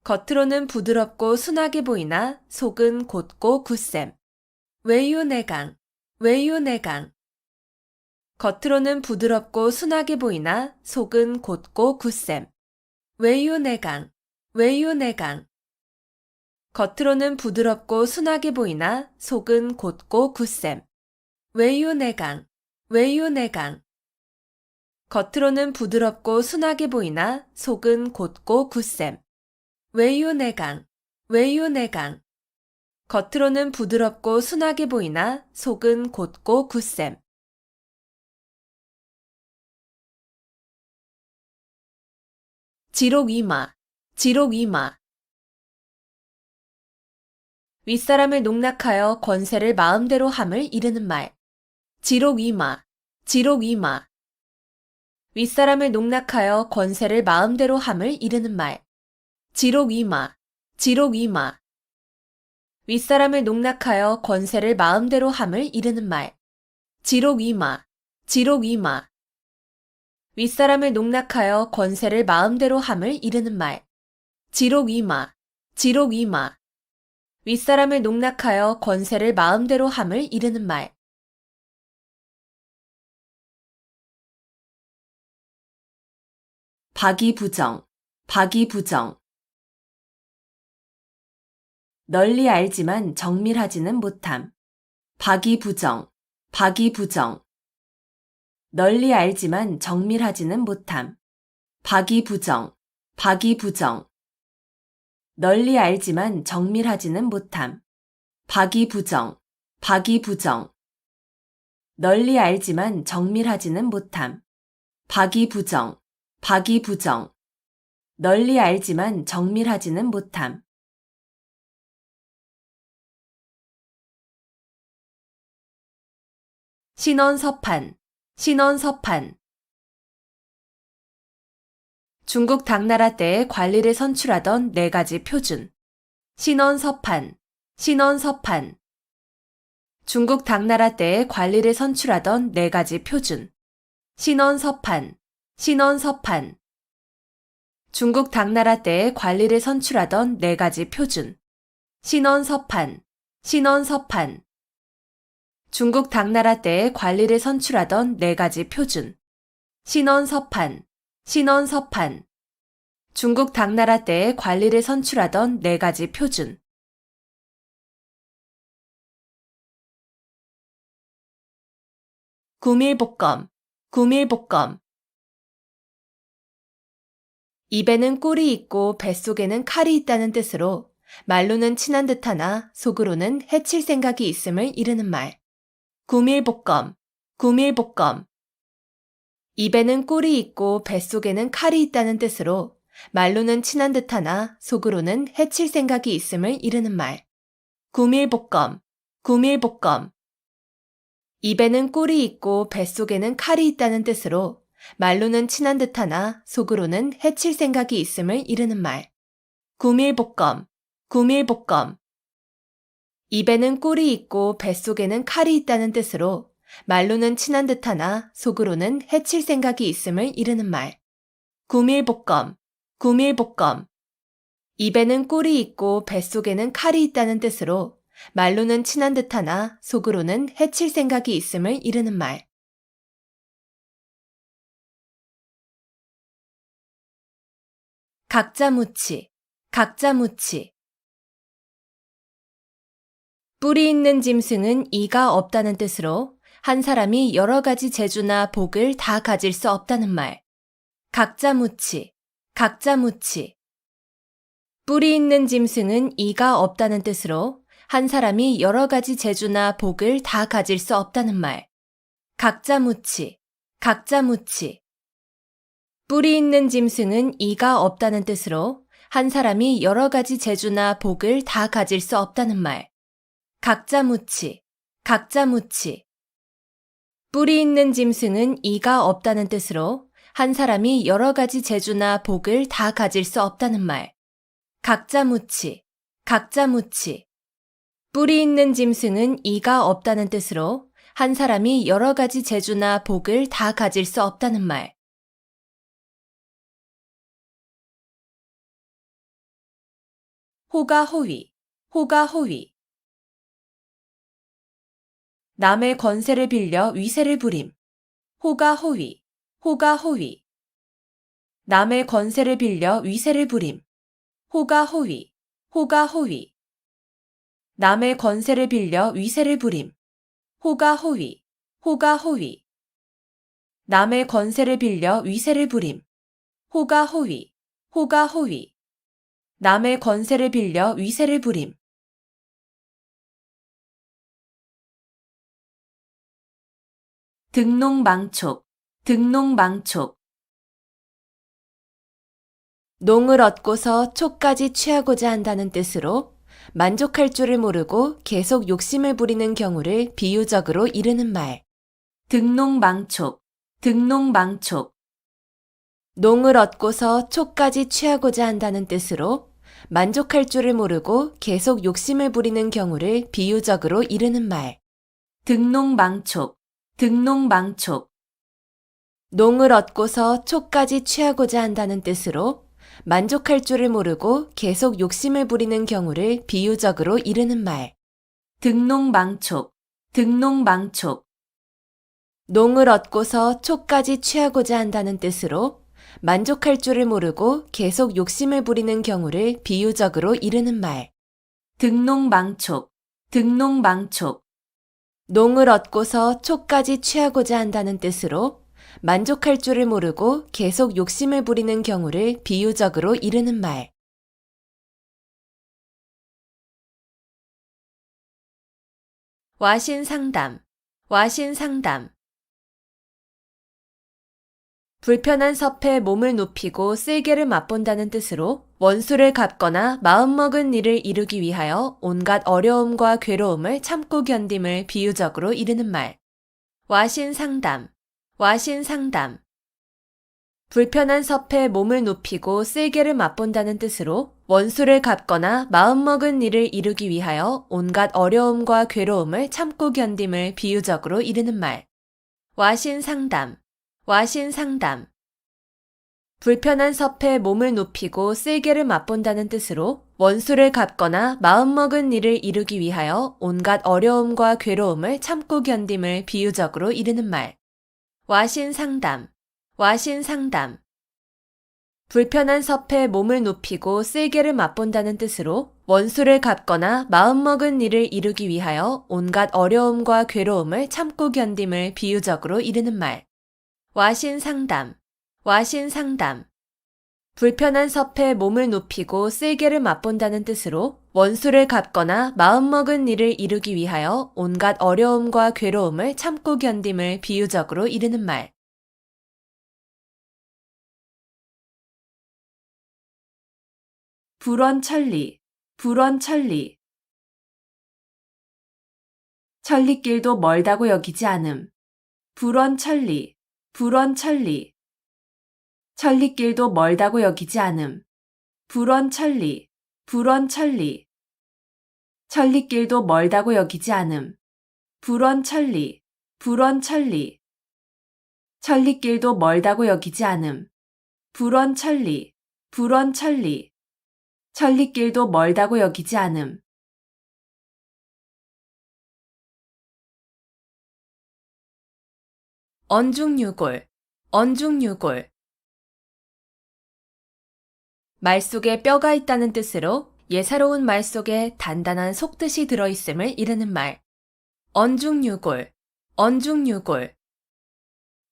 겉으로는 부드럽고 순하게 보이나 속은 곧고 굳셈. 외유내강, 외유내강. 겉으로는 부드럽고 순하게 보이나 속은 곧고 굳셈. 외유내강, 외유내강. 겉으로는 부드럽고 순하게 보이나 속은 곧고 굳셈. 외유내강, 외유내강. 겉으로는 부드럽고 순하게 보이나 속은 곧고 굳셈. 외유내강, 외유내강. 겉으로는 부드럽고 순하게 보이나 속은 곧고 굳셈. 지록이마, 지록이마. 윗사람을 농락하여 권세를 마음대로 함을 이르는 말. 지록이마, 지록이마. 윗사람을 농락하여 권세를 마음대로 함을 이르는 말. 지록이마, 지록이마. 윗사람을 농락하여 권세를 마음대로 함을 이르는 말. 지록이마, 지록이마. 윗사람을 농락하여 권세를 마음대로 함을 이르는 말. 지록이마, 지록이마. 윗사람을 농락하여 권세를 마음대로 함을 이르는 말. 박이부정, 박이부정. 널리 알지만 정밀하지는 못함. 박이부정, 박이부정. 널리 알지만 정밀하지는 못함. 박이부정, 박이부정. 널리 알지만 정밀하지는 못함. 박이부정, 박이부정. 널리 알지만 정밀하지는 못함. 박이부정, 박이부정. 널리 알지만 정밀하지는 못함. 신원서판, 신원서판. 중국 당나라 때에 관리를 선출하던 4가지 표준. 신원서판, 신원서판. 중국 당나라 때에 관리를 선출하던 4가지 표준. 신원서판, 신원서판. 중국 당나라 때에 관리를 선출하던 4가지 표준. 신원서판, 신원서판. 중국 당나라 때에 관리를 선출하던 4가지 표준. 신원서판, 신원서판. 중국 당나라 때에 관리를 선출하던 4가지 표준. 구밀복검, 구밀복검. 입에는 꿀이 있고 뱃속에는 칼이 있다는 뜻으로 말로는 친한 듯하나 속으로는 해칠 생각이 있음을 이르는 말. 구밀복검, 구밀복검. 입에는 꿀이 있고 뱃속에는 칼이 있다는 뜻으로 말로는 친한 듯하나 속으로는 해칠 생각이 있음을 이르는 말. 구밀복검, 구밀복검. 입에는 꿀이 있고 뱃속에는 칼이 있다는 뜻으로 말로는 친한 듯하나 속으로는 해칠 생각이 있음을 이르는 말. 구밀복검, 구밀복검. 입에는 꿀이 있고 뱃속에는 칼이 있다는 뜻으로 말로는 친한 듯하나 속으로는 해칠 생각이 있음을 이르는 말. 구밀복검, 구밀복검. 입에는 꿀이 있고 뱃속에는 칼이 있다는 뜻으로 말로는 친한 듯하나 속으로는 해칠 생각이 있음을 이르는 말. 각자무치, 각자무치. 뿔이 있는 짐승은 이가 없다는 뜻으로 한 사람이 여러 가지 재주나 복을 다 가질 수 없다는 말. 각자무치, 각자무치. 뿔이 있는 짐승은 이가 없다는 뜻으로 한 사람이 여러 가지 재주나 복을 다 가질 수 없다는 말. 각자무치, 각자무치. 뿔이 있는 짐승은 이가 없다는 뜻으로 한 사람이 여러 가지 재주나 복을 다 가질 수 없다는 말. 각자무치, 각자무치. 뿔이 있는 짐승은 이가 없다는 뜻으로 한 사람이 여러 가지 재주나 복을 다 가질 수 없다는 말. 각자무치, 각자무치. 뿔이 있는 짐승은 이가 없다는 뜻으로 한 사람이 여러 가지 재주나 복을 다 가질 수 없다는 말. 호가호위, 호가호위. 남의 권세를 빌려 위세를 부림. 호가호위, 호가호위. 남의 권세를 빌려 위세를 부림. 호가호위, 호가호위. 남의 권세를 빌려 위세를 부림. 호가호위, 호가호위. 남의 권세를 빌려 위세를 부림. 호가호위, 호가호위. 남의 권세를 빌려 위세를 부림. 등농망촉, 등농망촉. 농을 얻고서 촉까지 취하고자 한다는 뜻으로 만족할 줄을 모르고 계속 욕심을 부리는 경우를 비유적으로 이르는 말. 등농망촉, 등농망촉. 농을 얻고서 촉까지 취하고자 한다는 뜻으로 만족할 줄을 모르고 계속 욕심을 부리는 경우를 비유적으로 이르는 말. 등농망촉, 등농망촉. 농을 얻고서 촉까지 취하고자 한다는 뜻으로 만족할 줄을 모르고 계속 욕심을 부리는 경우를 비유적으로 이르는 말. 등농망촉, 등농망촉. 농을 얻고서 촉까지 취하고자 한다는 뜻으로 만족할 줄을 모르고 계속 욕심을 부리는 경우를 비유적으로 이르는 말. 등농망촉, 등농망촉. 농을 얻고서 촉까지 취하고자 한다는 뜻으로 만족할 줄을 모르고 계속 욕심을 부리는 경우를 비유적으로 이르는 말. 와신상담, 와신상담. 불편한 섭에 몸을 눕히고 쓸개를 맛본다는 뜻으로 원수를 갚거나 마음먹은 일을 이루기 위하여 온갖 어려움과 괴로움을 참고 견딤을 비유적으로 이르는 말. 와신상담, 와신상담. 불편한 섭에 몸을 눕히고 쓸개를 맛본다는 뜻으로 원수를 갚거나 마음먹은 일을 이루기 위하여 온갖 어려움과 괴로움을 참고 견딤을 비유적으로 이르는 말. 와신상담, 와신상담. 불편한 섭에 몸을 눕히고 쓸개를 맛본다는 뜻으로 원수를 갚거나 마음먹은 일을 이루기 위하여 온갖 어려움과 괴로움을 참고 견딤을 비유적으로 이르는 말. 와신상담, 와신상담. 불편한 섭에 몸을 눕히고 쓸개를 맛본다는 뜻으로 원수를 갚거나 마음먹은 일을 이루기 위하여 온갖 어려움과 괴로움을 참고 견딤을 비유적으로 이르는 말. 와신상담, 와신상담. 불편한 섭에 몸을 눕히고 쓸개를 맛본다는 뜻으로 원수를 갚거나 마음먹은 일을 이루기 위하여 온갖 어려움과 괴로움을 참고 견딤을 비유적으로 이르는 말. 불원천리, 불원천리. 천리길도 멀다고 여기지 않음. 불원천리, 불원천리. 천리길도 멀다고 여기지 않음. 불원천리, 불원천리. 천리길도 멀다고 여기지 않음. 불원천리, 불원천리. 천리길도 멀다고 여기지 않음. 불원천리, 불원천리. 천리길도 멀다고 여기지 않음. 언중유골, 언중유골. 말 속에 뼈가 있다는 뜻으로 예사로운 말 속에 단단한 속뜻이 들어있음을 이르는 말. 언중유골, 언중유골.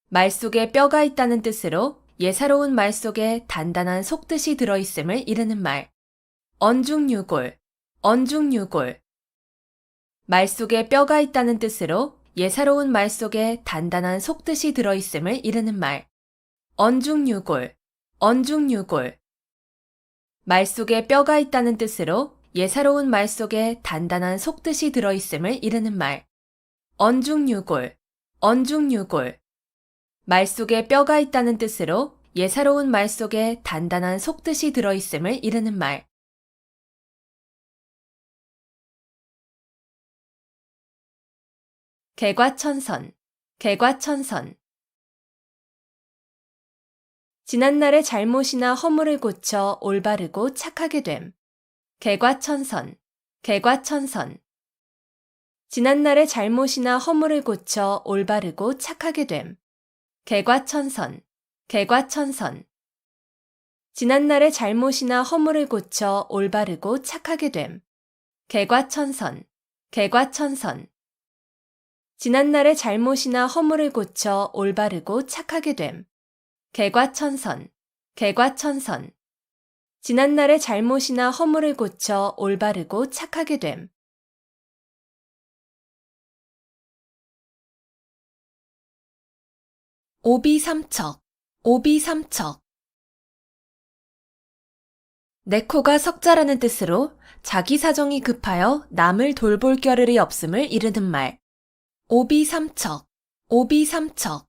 말 속에 뼈가 있다는 뜻으로 예사로운 말 속에 단단한 속뜻이 들어있음을 이르는 말. 언중유골, 언중유골. 말 속에 뼈가 있다는 뜻으로 예사로운 말 속에 단단한 속뜻이 들어있음을 이르는 말. 언중유골, 언중유골. 말 속에 뼈가 있다는 뜻으로 예사로운 말 속에 단단한 속뜻이 들어있음을 이르는 말. 언중유골, 언중유골. 말 속에 뼈가 있다는 뜻으로 예사로운 말 속에 단단한 속뜻이 들어있음을 이르는 말. 개과천선, 개과천선. 지난날의 잘못이나 허물을 고쳐 올바르고 착하게 됨. 개과천선, 개과천선. 지난날의 잘못이나 허물을 고쳐 올바르고 착하게 됨. 개과천선, 개과천선. 지난날의 잘못이나 허물을 고쳐 올바르고 착하게 됨. 개과천선, 개과천선. 지난날의 잘못이나 허물을 고쳐 올바르고 착하게 됨. 개과천선, 개과천선. 지난날의 잘못이나 허물을 고쳐 올바르고 착하게 됨. 오비삼척, 오비삼척. 내 코가 석자라는 뜻으로 자기 사정이 급하여 남을 돌볼 겨를이 없음을 이르는 말. 오비삼척, 오비삼척.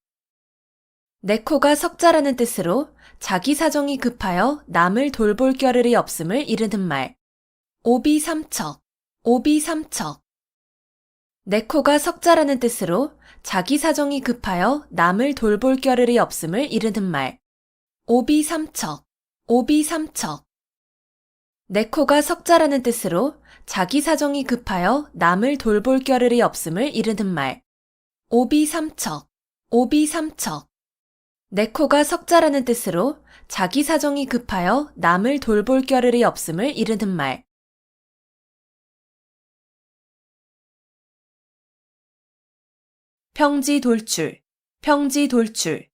내 코가 석자라는 뜻으로 자기 사정이 급하여 남을 돌볼 겨를이 없음을 이르는 말. 오비삼척, 오비삼척. 내 코가 석자라는 뜻으로 자기 사정이 급하여 남을 돌볼 겨를이 없음을 이르는 말. 오비삼척, 오비삼척. 내 코가 석자라는 뜻으로 자기 사정이 급하여 남을 돌볼 겨를이 없음을 이르는 말. 오비삼척, 오비삼척. 내 코가 석자라는 뜻으로 자기 사정이 급하여 남을 돌볼 겨를이 없음을 이르는 말. 평지돌출, 평지돌출.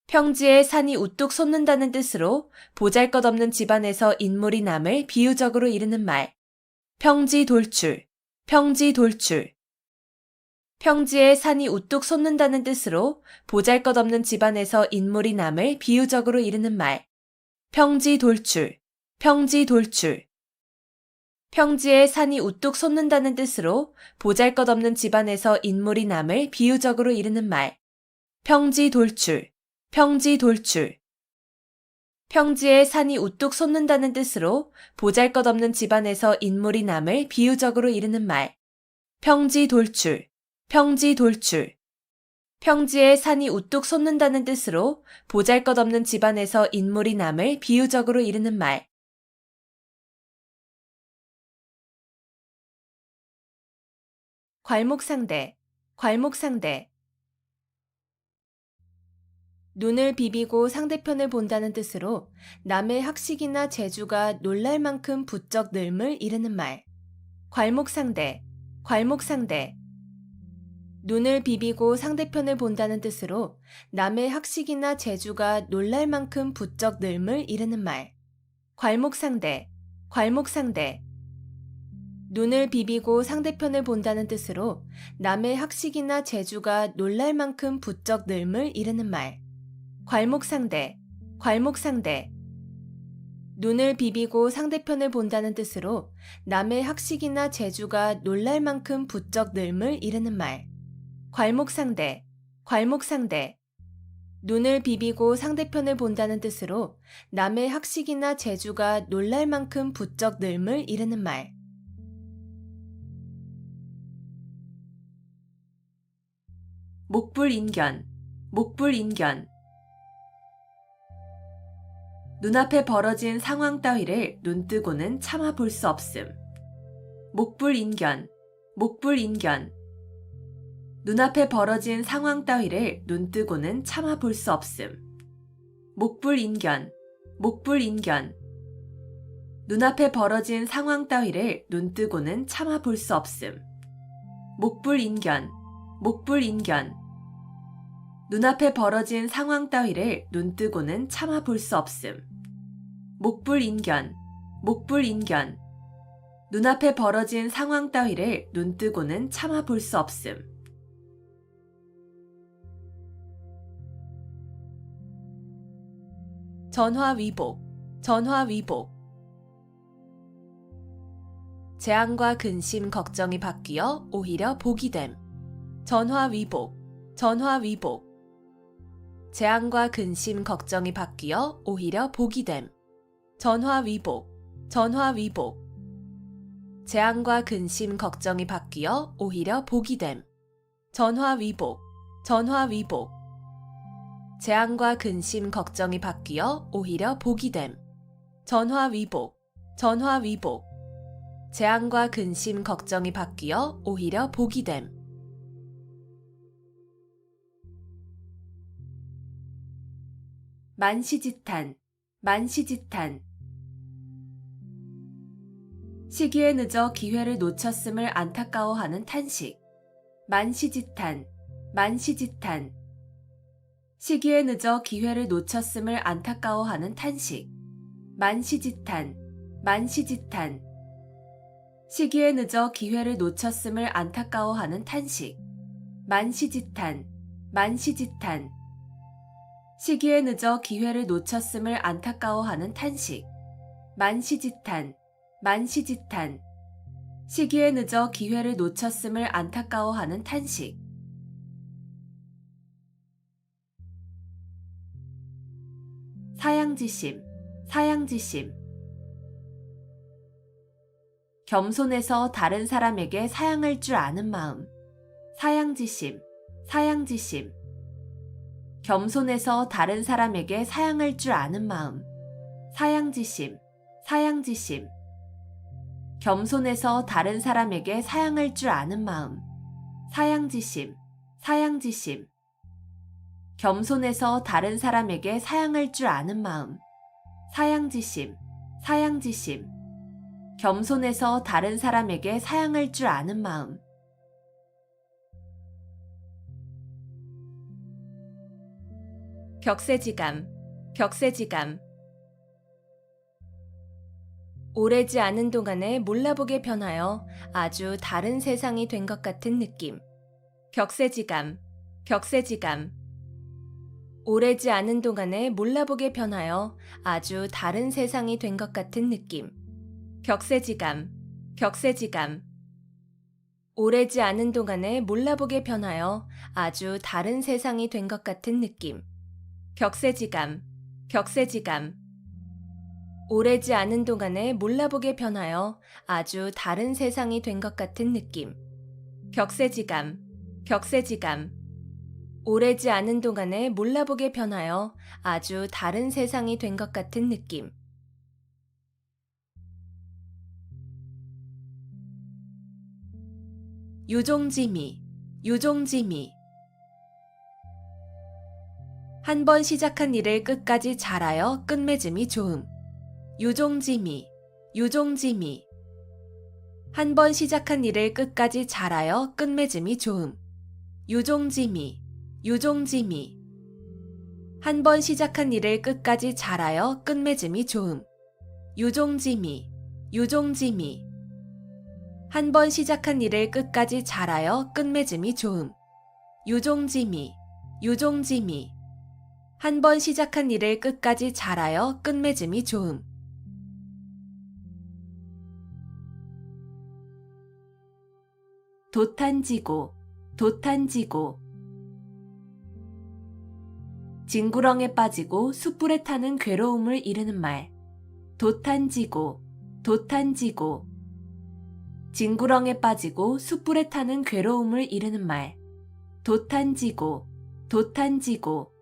평지에 산이 우뚝 솟는다는 뜻으로 보잘것없는 집안에서 인물이 남을 비유적으로 이르는 말. 평지 돌출, 평지 돌출. 평지에 산이 우뚝 솟는다는 뜻으로 보잘것없는 집안에서 인물이 남을 비유적으로 이르는 말. 평지 돌출, 평지 돌출. 평지에 산이 우뚝 솟는다는 뜻으로 보잘것없는 집안에서 인물이 남을 비유적으로 이르는 말. 평지 돌출, 평지 돌출. 평지에 산이 우뚝 솟는다는 뜻으로 보잘것없는 집안에서 인물이 남을 비유적으로 이르는 말. 평지 돌출, 평지 돌출. 평지에 산이 우뚝 솟는다는 뜻으로 보잘것없는 집안에서 인물이 남을 비유적으로 이르는 말. 괄목상대, 괄목상대. 눈을 비비고 상대편을 본다는 뜻으로 남의 학식이나 재주가 놀랄 만큼 부쩍 늘음을 이르는 말. 괄목상대, 괄목상대. 눈을 비비고 상대편을 본다는 뜻으로 남의 학식이나 재주가 놀랄 만큼 부쩍 늘음을 이르는 말. 괄목상대, 괄목상대. 눈을 비비고 상대편을 본다는 뜻으로 남의 학식이나 재주가 놀랄 만큼 부쩍 늘음을 이르는 말. 괄목상대, 괄목상대. 눈을 비비고 상대편을 본다는 뜻으로 남의 학식이나 재주가 놀랄 만큼 부쩍 늘음을 이르는 말. 괄목상대, 괄목상대. 눈을 비비고 상대편을 본다는 뜻으로 남의 학식이나 재주가 놀랄 만큼 부쩍 늘음을 이르는 말. 목불인견, 목불인견. 눈앞에 벌어진 상황 따위를 눈뜨고는 참아 볼 수 없음. 목불인견, 목불인견. 눈앞에 벌어진 상황 따위를 눈뜨고는 참아 볼 수 없음. 목불인견, 목불인견. 눈앞에 벌어진 상황 따위를 눈뜨고는 참아 볼 수 없음. 목불인견, 목불인견. 눈앞에 벌어진 상황 따위를 눈뜨고는 참아 볼 수 없음. 목불인견, 목불인견. 눈앞에 벌어진 상황 따위를 눈뜨고는 참아 볼 수 없음. 전화위복, 전화위복. 재앙과 근심, 걱정이 바뀌어 오히려 복이 됨. 전화위복, 전화위복. 재앙과 근심, 걱정이 바뀌어 오히려 복이 됨. 전화위복, 전화위복. 재앙과 근심, 걱정이 바뀌어 오히려 복이 됨. 전화위복, 전화위복. 재앙과 근심, 걱정이 바뀌어 오히려 복이 됨. 전화위복, 전화위복. 재앙과 근심, 걱정이 바뀌어 오히려 복이 됨. 만시지탄, 만시지탄. 시기에 늦어 기회를 놓쳤음을 안타까워하는 탄식. 만시지탄, 만시지탄. 시기에 늦어 기회를 놓쳤음을 안타까워하는 탄식. 만시지탄, 만시지탄. 시기에 늦어 기회를 놓쳤음을 안타까워하는 탄식. 만시지탄, 만시지탄. 시기에 늦어 기회를 놓쳤음을 안타까워하는 탄식. 만시지탄, 만시지탄. 시기에 늦어 기회를 놓쳤음을 안타까워하는 탄식. 사양지심, 사양지심. 겸손해서 다른 사람에게 사양할 줄 아는 마음. 사양지심, 사양지심. 겸손해서 다른 사람에게 사양할 줄 아는 마음. 사양지심, 사양지심. 겸손해서 다른 사람에게 사양할 줄 아는 마음. 사양지심, 사양지심. 겸손해서 다른 사람에게 사양할 줄 아는 마음. 사양지심, 사양지심. 겸손해서 다른 사람에게 사양할 줄 아는 마음. 격세지감, 격세지감. 오래지 않은 동안에 몰라보게 변하여 아주 다른 세상이 된 것 같은 느낌. 격세지감, 격세지감. 오래지 않은 동안에 몰라보게 변하여 아주 다른 세상이 된 것 같은 느낌. 격세지감, 격세지감. 오래지 않은 동안에 몰라보게 변하여 아주 다른 세상이 된 것 같은 느낌. 격세지감, 격세지감. 오래지 않은 동안에 몰라보게 변하여 아주 다른 세상이 된 것 같은 느낌. 격세지감, 격세지감. 오래지 않은 동안에 몰라보게 변하여 아주 다른 세상이 된 것 같은 느낌. 유종지미, 유종지미. 한 번 시작한 일을 끝까지 잘하여 끝맺음이 좋음. 유종지미, 유종지미. 한 번 시작한 일을 끝까지 잘하여 끝맺음이 좋음. 유종지미, 유종지미. 한 번 시작한 일을 끝까지 잘하여 끝맺음이 좋음. 유종지미, 유종지미. 한 번 시작한 일을 끝까지 잘하여 끝맺음이 좋음. 유종지미, 유종지미. 한 번 시작한 일을 끝까지 잘하여 끝맺음이 좋음. 도탄지고, 도탄지고. 징구렁에 빠지고 숯불에 타는 괴로움을 이르는 말. 도탄지고, 도탄지고. 징구렁에 빠지고 숯불에 타는 괴로움을 이르는 말. 도탄지고, 도탄지고.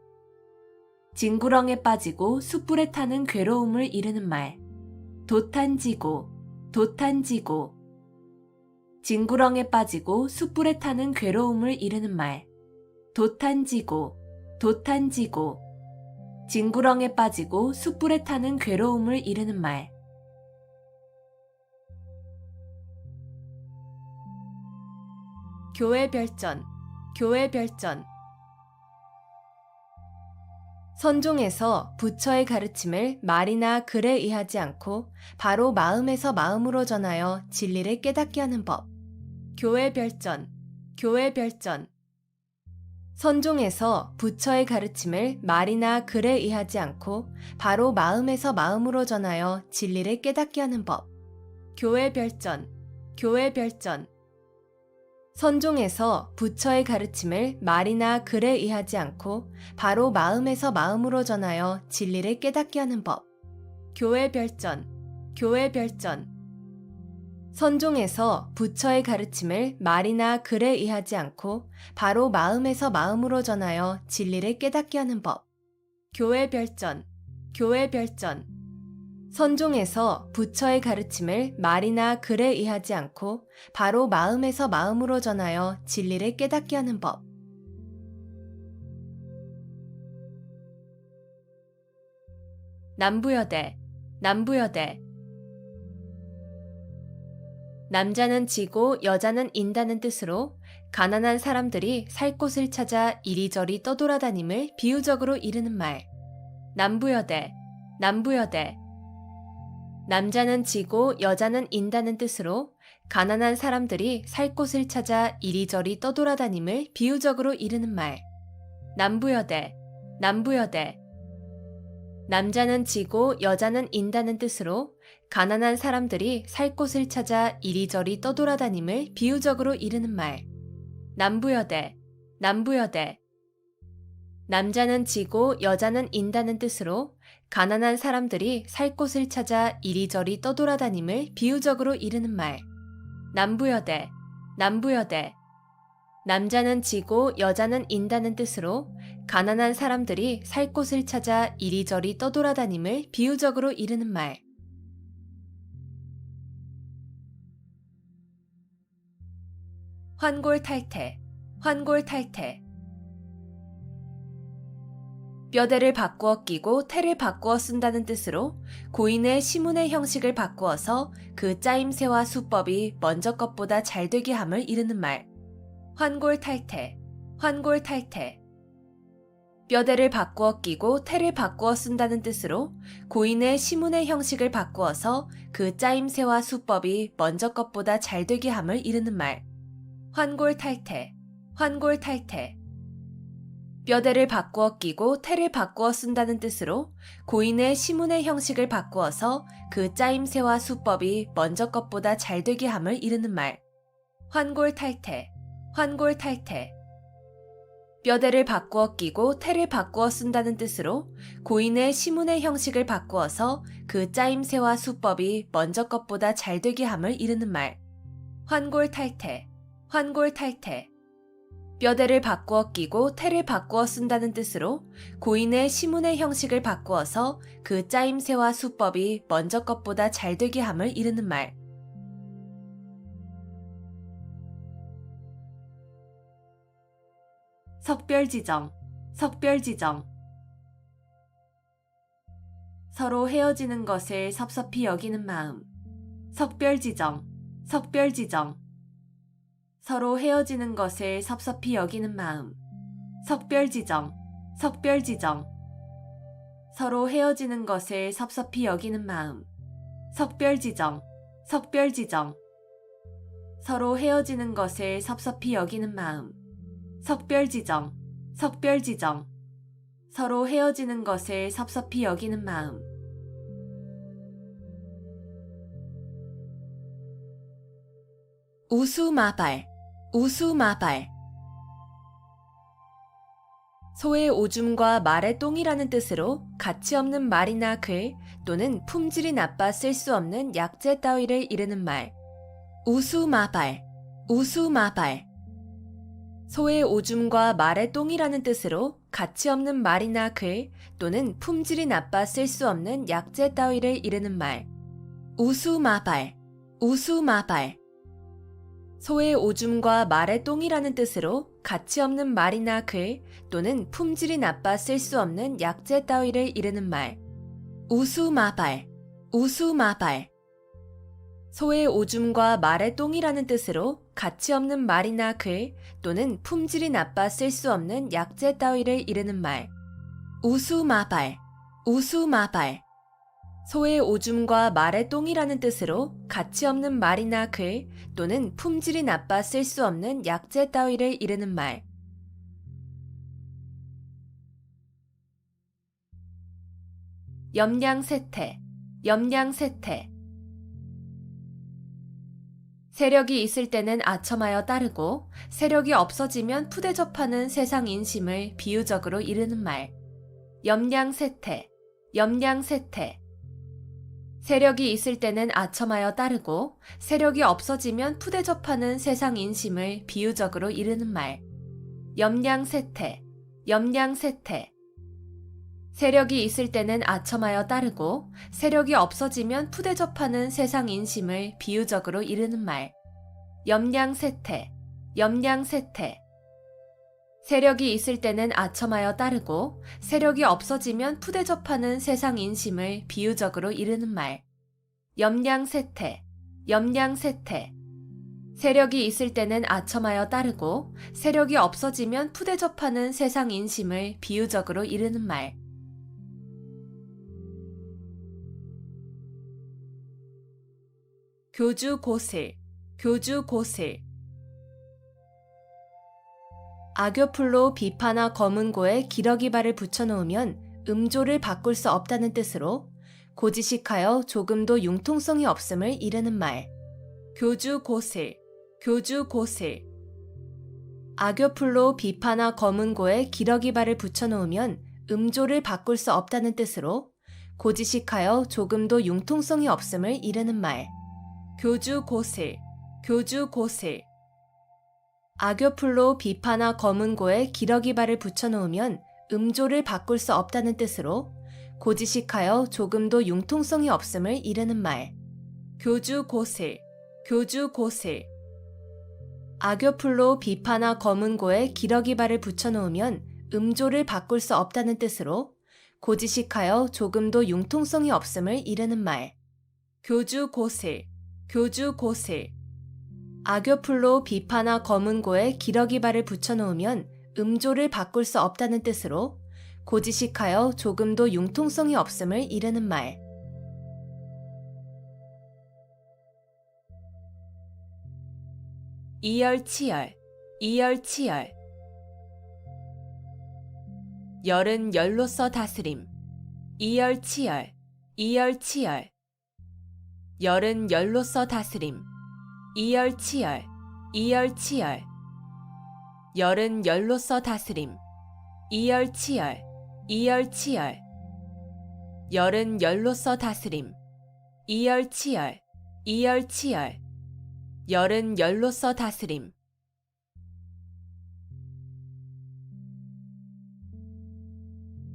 징구렁에 빠지고 숯불에 타는 괴로움을 이르는 말. 도탄지고, 도탄지고. 징구렁에 빠지고 숯불에 타는 괴로움을 이르는 말. 도탄지고, 도탄지고. 징구렁에 빠지고 숯불에 타는 괴로움을 이르는 말. 교회 별전, 교회 별전. 선종에서 부처의 가르침을 말이나 글에 의하지 않고 바로 마음에서 마음으로 전하여 진리를 깨닫게 하는 법. 교회 별전, 교회 별전. 선종에서 부처의 가르침을 말이나 글에 의하지 않고 바로 마음에서 마음으로 전하여 진리를 깨닫게 하는 법. 교회 별전, 교회 별전. 선종에서 부처의 가르침을 말이나 글에 의하지 않고 바로 마음에서 마음으로 전하여 진리를 깨닫게 하는 법. 교회 별전, 교회 별전. 선종에서 부처의 가르침을 말이나 글에 의하지 않고 바로 마음에서 마음으로 전하여 진리를 깨닫게 하는 법. 교회 별전, 교회 별전. 선종에서 부처의 가르침을 말이나 글에 의하지 않고 바로 마음에서 마음으로 전하여 진리를 깨닫게 하는 법. 남부여대, 남부여대. 남자는 지고 여자는 인다는 뜻으로 가난한 사람들이 살 곳을 찾아 이리저리 떠돌아다님을 비유적으로 이르는 말. 남부여대, 남부여대. 남자는 지고 여자는 인다는 뜻으로 가난한 사람들이 살 곳을 찾아 이리저리 떠돌아다님을 비유적으로 이르는 말. 남부여대, 남부여대. 남자는 지고 여자는 인다는 뜻으로 가난한 사람들이 살 곳을 찾아 이리저리 떠돌아다님을 비유적으로 이르는 말. 남부여대, 남부여대. 남자는 지고 여자는 인다는 뜻으로 가난한 사람들이 살 곳을 찾아 이리저리 떠돌아다님을 비유적으로 이르는 말. 남부여대, 남부여대. 남자는 지고 여자는 인다는 뜻으로 가난한 사람들이 살 곳을 찾아 이리저리 떠돌아다님을 비유적으로 이르는 말. 환골탈태, 환골탈태. 뼈대를 바꾸어 끼고 태를 바꾸어 쓴다는 뜻으로 고인의 시문의 형식을 바꾸어서 그 짜임새와 수법이 먼저 것보다 잘 되게 함을 이르는 말. 환골탈태, 환골탈태. 뼈대를 바꾸어 끼고 태를 바꾸어 쓴다는 뜻으로 고인의 시문의 형식을 바꾸어서 그 짜임새와 수법이 먼저 것보다 잘 되게 함을 이르는 말. 환골탈태, 환골탈태. 뼈대를 바꾸어 끼고 태를 바꾸어 쓴다는 뜻으로 고인의 시문의 형식을 바꾸어서 그 짜임새와 수법이 먼저 것보다 잘 되게 함을 이르는 말. 환골탈태, 환골탈태. 뼈대를 바꾸어 끼고 태를 바꾸어 쓴다는 뜻으로 고인의 시문의 형식을 바꾸어서 그 짜임새와 수법이 먼저 것보다 잘 되게 함을 이르는 말. 환골탈태, 환골탈태. 뼈대를 바꾸어 끼고 태를 바꾸어 쓴다는 뜻으로 고인의 시문의 형식을 바꾸어서 그 짜임새와 수법이 먼저 것보다 잘 되게 함을 이르는 말. 석별지정, 석별지정. 서로 헤어지는 것을 섭섭히 여기는 마음. 석별지정, 석별지정. 서로 헤어지는 것을 섭섭히 여기는 마음. 석별지정, 석별지정. 서로 헤어지는 것을 섭섭히 여기는 마음. 석별지정, 석별지정. 서로 헤어지는 것을 섭섭히 여기는 마음. 석별지정, 석별지정. 서로 헤어지는 것을 섭섭히 여기는 마음. 우수마발, 우수마발. 소의 오줌과 말의 똥이라는 뜻으로 가치 없는 말이나 글 또는 품질이 나빠 쓸 수 없는 약재 따위를 이르는 말. 우수마발, 우수마발. 소의 오줌과 말의 똥이라는 뜻으로 가치 없는 말이나 글 또는 품질이 나빠 쓸 수 없는 약재 따위를 이르는 말. 우수마발, 우수마발. 소의 오줌과 말의 똥이라는 뜻으로 가치 없는 말이나 글 또는 품질이 나빠 쓸 수 없는 약재 따위를 이르는 말. 우수마발, 우수마발. 소의 오줌과 말의 똥이라는 뜻으로 가치 없는 말이나 글 또는 품질이 나빠 쓸 수 없는 약재 따위를 이르는 말. 우수마발, 우수마발. 소의 오줌과 말의 똥이라는 뜻으로 가치 없는 말이나 글 또는 품질이 나빠 쓸 수 없는 약재 따위를 이르는 말. 염량세태, 염량세태. 세력이 있을 때는 아첨하여 따르고 세력이 없어지면 푸대접하는 세상 인심을 비유적으로 이르는 말. 염량세태, 염량세태. 세력이 있을 때는 아첨하여 따르고 세력이 없어지면 푸대접하는 세상 인심을 비유적으로 이르는 말. 염량세태, 염량세태. 세력이 있을 때는 아첨하여 따르고 세력이 없어지면 푸대접하는 세상 인심을 비유적으로 이르는 말. 염량세태, 염량세태. 세력이 있을 때는 아첨하여 따르고 세력이 없어지면 푸대접하는 세상 인심을 비유적으로 이르는 말. 염량세태, 염량세태. 세력이 있을 때는 아첨하여 따르고 세력이 없어지면 푸대접하는 세상 인심을 비유적으로 이르는 말. 교주고슬, 교주고슬. 악교풀로 비파나 검은고에 기러기발을 붙여놓으면 음조를 바꿀 수 없다는 뜻으로 고지식하여 조금도 융통성이 없음을 이르는 말. 교주고슬, 교주고슬. 악교풀로 비파나 검은고에 기러기발을 붙여놓으면 음조를 바꿀 수 없다는 뜻으로 고지식하여 조금도 융통성이 없음을 이르는 말. 교주고슬, 교주고슬. 악교풀로 비파나 검은고에 기러기발을 붙여놓으면 음조를 바꿀 수 없다는 뜻으로 고지식하여 조금도 융통성이 없음을 이르는 말. 교주고슬, 교주고슬. 악교풀로 비파나 검은고에 기러기발을 붙여놓으면 음조를 바꿀 수 없다는 뜻으로 고지식하여 조금도 융통성이 없음을 이르는 말. 교주고슬, 교주고슬. 악교풀로 비파나 검은고에 기러기발을 붙여놓으면 음조를 바꿀 수 없다는 뜻으로 고지식하여 조금도 융통성이 없음을 이르는 말. 이열치열, 이열치열. 열은 열로서 다스림. 이열치열, 이열치열. 열은 열로서 다스림. 이열치열, 이열치열. 열은 열로서 다스림. 이열치열, 이열치열. 열은 열로서 다스림. 이열치열, 이열치열. 열은 열로서 다스림.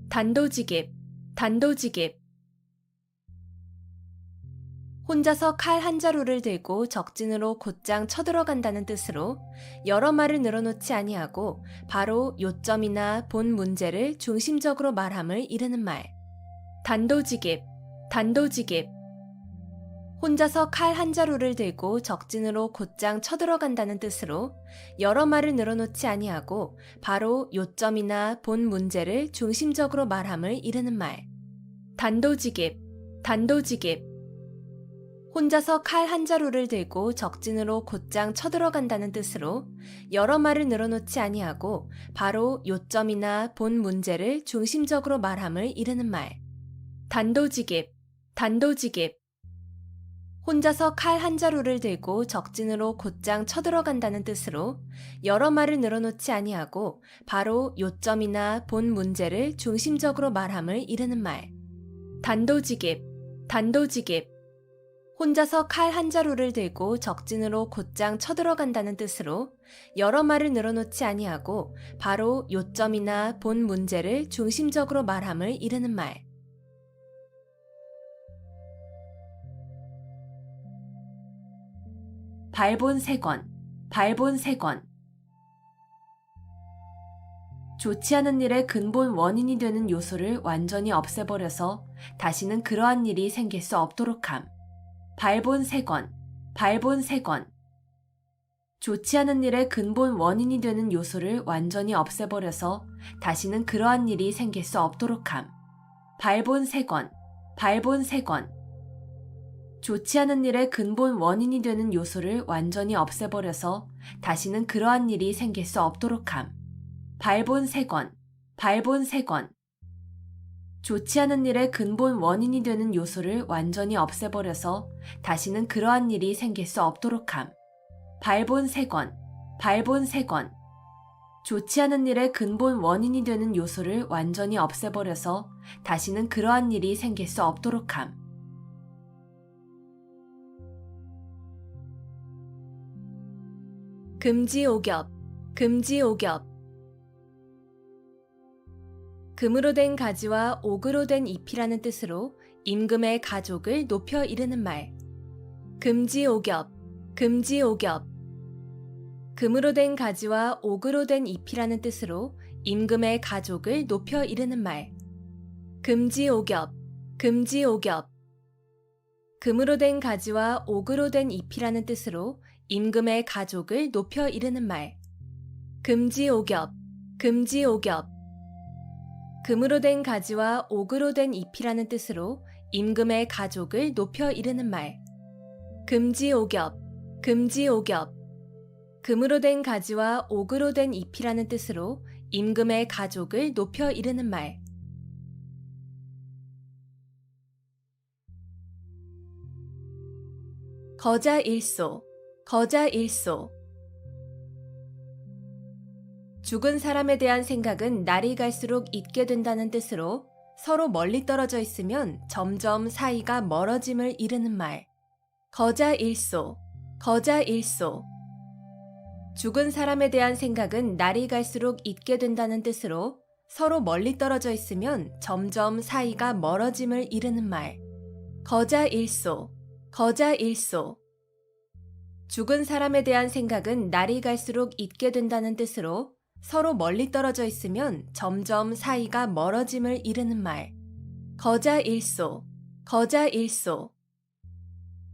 단도직입, 단도직입. 혼자서 칼 한 자루를 들고 적진으로 곧장 쳐들어간다는 뜻으로 여러 말을 늘어놓지 아니하고 바로 요점이나 본 문제를 중심적으로 말함을 이르는 말. 단도직입, 단도직입. 혼자서 칼 한 자루를 들고 적진으로 곧장 쳐들어간다는 뜻으로 여러 말을 늘어놓지 아니하고 바로 요점이나 본 문제를 중심적으로 말함을 이르는 말. 단도직입, 단도직입. 혼자서 칼 한 자루를 들고 적진으로 곧장 쳐들어간다는 뜻으로 여러 말을 늘어놓지 아니하고 바로 요점이나 본 문제를 중심적으로 말함을 이르는 말. 단도직입, 단도직입. 혼자서 칼 한 자루를 들고 적진으로 곧장 쳐들어간다는 뜻으로 여러 말을 늘어놓지 아니하고 바로 요점이나 본 문제를 중심적으로 말함을 이르는 말. 단도직입, 단도직입. 혼자서 칼 한 자루를 들고 적진으로 곧장 쳐들어간다는 뜻으로 여러 말을 늘어놓지 아니하고 바로 요점이나 본 문제를 중심적으로 말함을 이르는 말. 발본색원, 발본색원. 좋지 않은 일의 근본 원인이 되는 요소를 완전히 없애버려서 다시는 그러한 일이 생길 수 없도록 함. 발본색원, 발본색원. 좋지 않은 일의 근본 원인이 되는 요소를 완전히 없애버려서 다시는 그러한 일이 생길 수 없도록 함. 발본색원, 발본색원. 좋지 않은 일의 근본 원인이 되는 요소를 완전히 없애버려서 다시는 그러한 일이 생길 수 없도록 함. 발본색원, 발본색원. 좋지 않은 일의 근본 원인이 되는 요소를 완전히 없애버려서 다시는 그러한 일이 생길 수 없도록 함. 발본색원, 발본색원. 좋지 않은 일의 근본 원인이 되는 요소를 완전히 없애버려서 다시는 그러한 일이 생길 수 없도록 함. 금지오겹, 금지오겹. 금으로 된 가지와 옥으로 된 잎이라는 뜻으로 임금의 가족을 높여 이르는 말. 금지오겹, 금지오겹. 금으로 된 가지와 옥으로 된 잎이라는 뜻으로 임금의 가족을 높여 이르는 말. 금지오겹, 금지오겹. 금으로 된 가지와 옥으로 된 잎이라는 뜻으로 임금의 가족을 높여 이르는 말. 금지오겹, 금지오겹. 금으로 된 가지와 옥으로 된 잎이라는 뜻으로 임금의 가족을 높여 이르는 말. 금지오겹, 금지오겹. 금으로 된 가지와 옥으로 된 잎이라는 뜻으로 임금의 가족을 높여 이르는 말. 거자일소, 거자일소. 죽은 사람에 대한 생각은 날이 갈수록 잊게 된다는 뜻으로 서로 멀리 떨어져 있으면 점점 사이가 멀어짐을 이르는 말. 거자일소, 거자일소. 죽은 사람에 대한 생각은 날이 갈수록 잊게 된다는 뜻으로 서로 멀리 떨어져 있으면 점점 사이가 멀어짐을 이르는 말. 거자일소, 거자일소. 죽은 사람에 대한 생각은 날이 갈수록 잊게 된다는 뜻으로 서로 멀리 떨어져 있으면 점점 사이가 멀어짐을 이르는 말. 거자일소, 거자일소.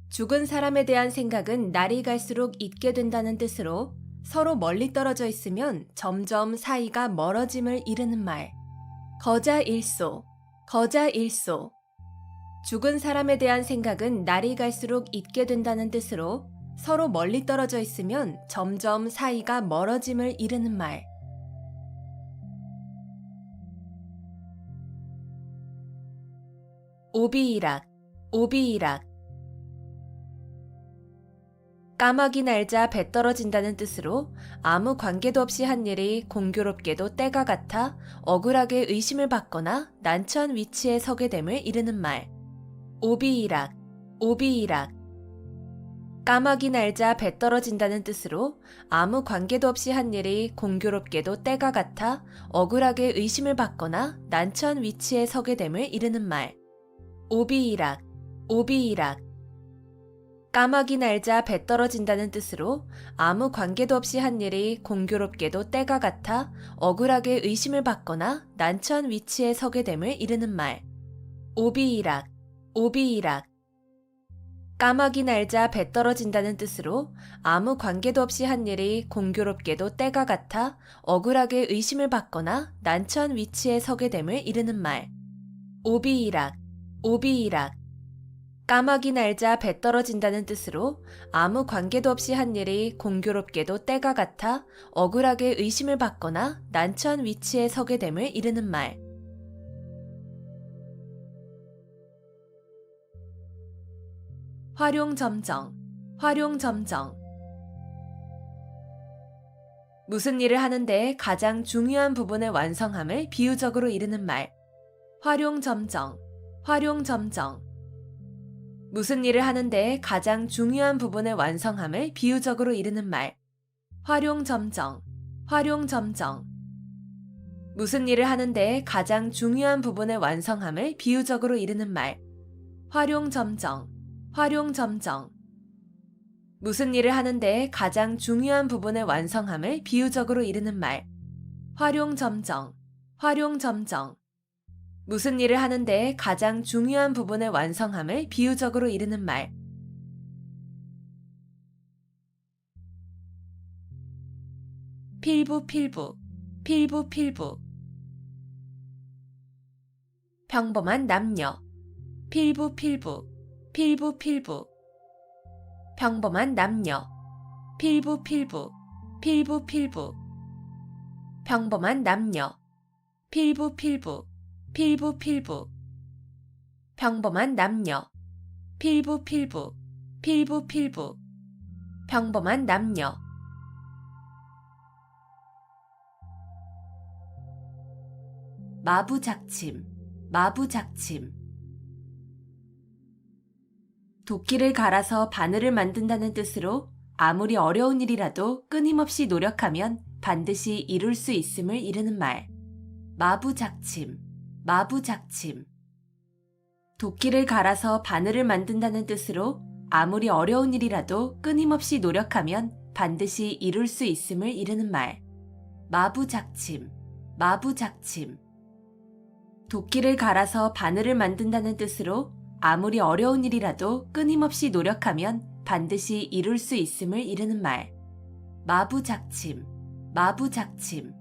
죽은 사람에 대한 생각은 날이 갈수록 잊게 된다는 뜻으로 서로 멀리 떨어져 있으면 점점 사이가 멀어짐을 이르는 말. 거자일소, 거자일소. 죽은 사람에 대한 생각은 날이 갈수록 잊게 된다는 뜻으로 서로 멀리 떨어져 있으면 점점 사이가 멀어짐을 이르는 말. 오비이락, 오비이락. 까마귀 날자 배 떨어진다는 뜻으로 아무 관계도 없이 한 일이 공교롭게도 때가 같아 억울하게 의심을 받거나 난처한 위치에 서게 됨을 이르는 말. 오비이락, 오비이락. 까마귀 날자 배 떨어진다는 뜻으로 아무 관계도 없이 한 일이 공교롭게도 때가 같아 억울하게 의심을 받거나 난처한 위치에 서게 됨을 이르는 말. 오비이락, 오비이락. 까마귀 날자 배 떨어진다는 뜻으로 아무 관계도 없이 한 일이 공교롭게도 때가 같아 억울하게 의심을 받거나 난처한 위치에 서게 됨을 이르는 말. 오비이락, 오비이락. 까마귀 날자 배 떨어진다는 뜻으로 아무 관계도 없이 한 일이 공교롭게도 때가 같아 억울하게 의심을 받거나 난처한 위치에 서게 됨을 이르는 말. 오비이락, 오비이락. 까마귀 날자 배 떨어진다는 뜻으로 아무 관계도 없이 한 일이 공교롭게도 때가 같아 억울하게 의심을 받거나 난처한 위치에 서게 됨을 이르는 말. 활용점정, 활용점정. 무슨 일을 하는데 가장 중요한 부분의 완성함을 비유적으로 이르는 말. 활용점정, 활용점정. 무슨 일을 하는데 가장 중요한 부분의 완성함을 비유적으로 이르는 말. 활용점정, 활용점정. 무슨 일을 하는데 가장 중요한 부분의 완성함을 비유적으로 이르는 말. 활용점정, 활용점정. 무슨 일을 하는데 가장 중요한 부분의 완성함을 비유적으로 이르는 말. 활용점정, 활용점정. 무슨 일을 하는데 가장 중요한 부분의 완성함을 비유적으로 이르는 말. 필부, 필부, 필부, 필부. 평범한 남녀. 필부, 필부, 필부, 필부. 평범한 남녀. 필부, 필부, 필부, 필부. 평범한 남녀. 필부, 필부, 필부, 필부. 평범한 남녀. 필부, 필부, 필부, 필부. 평범한 남녀. 마부작침, 마부작침. 도끼를 갈아서 바늘을 만든다는 뜻으로 아무리 어려운 일이라도 끊임없이 노력하면 반드시 이룰 수 있음을 이르는 말. 마부작침, 마부작침. 도끼를 갈아서 바늘을 만든다는 뜻으로 아무리 어려운 일이라도 끊임없이 노력하면 반드시 이룰 수 있음을 이르는 말. 마부작침, 마부작침. 도끼를 갈아서 바늘을 만든다는 뜻으로 아무리 어려운 일이라도 끊임없이 노력하면 반드시 이룰 수 있음을 이르는 말. 마부작침, 마부작침.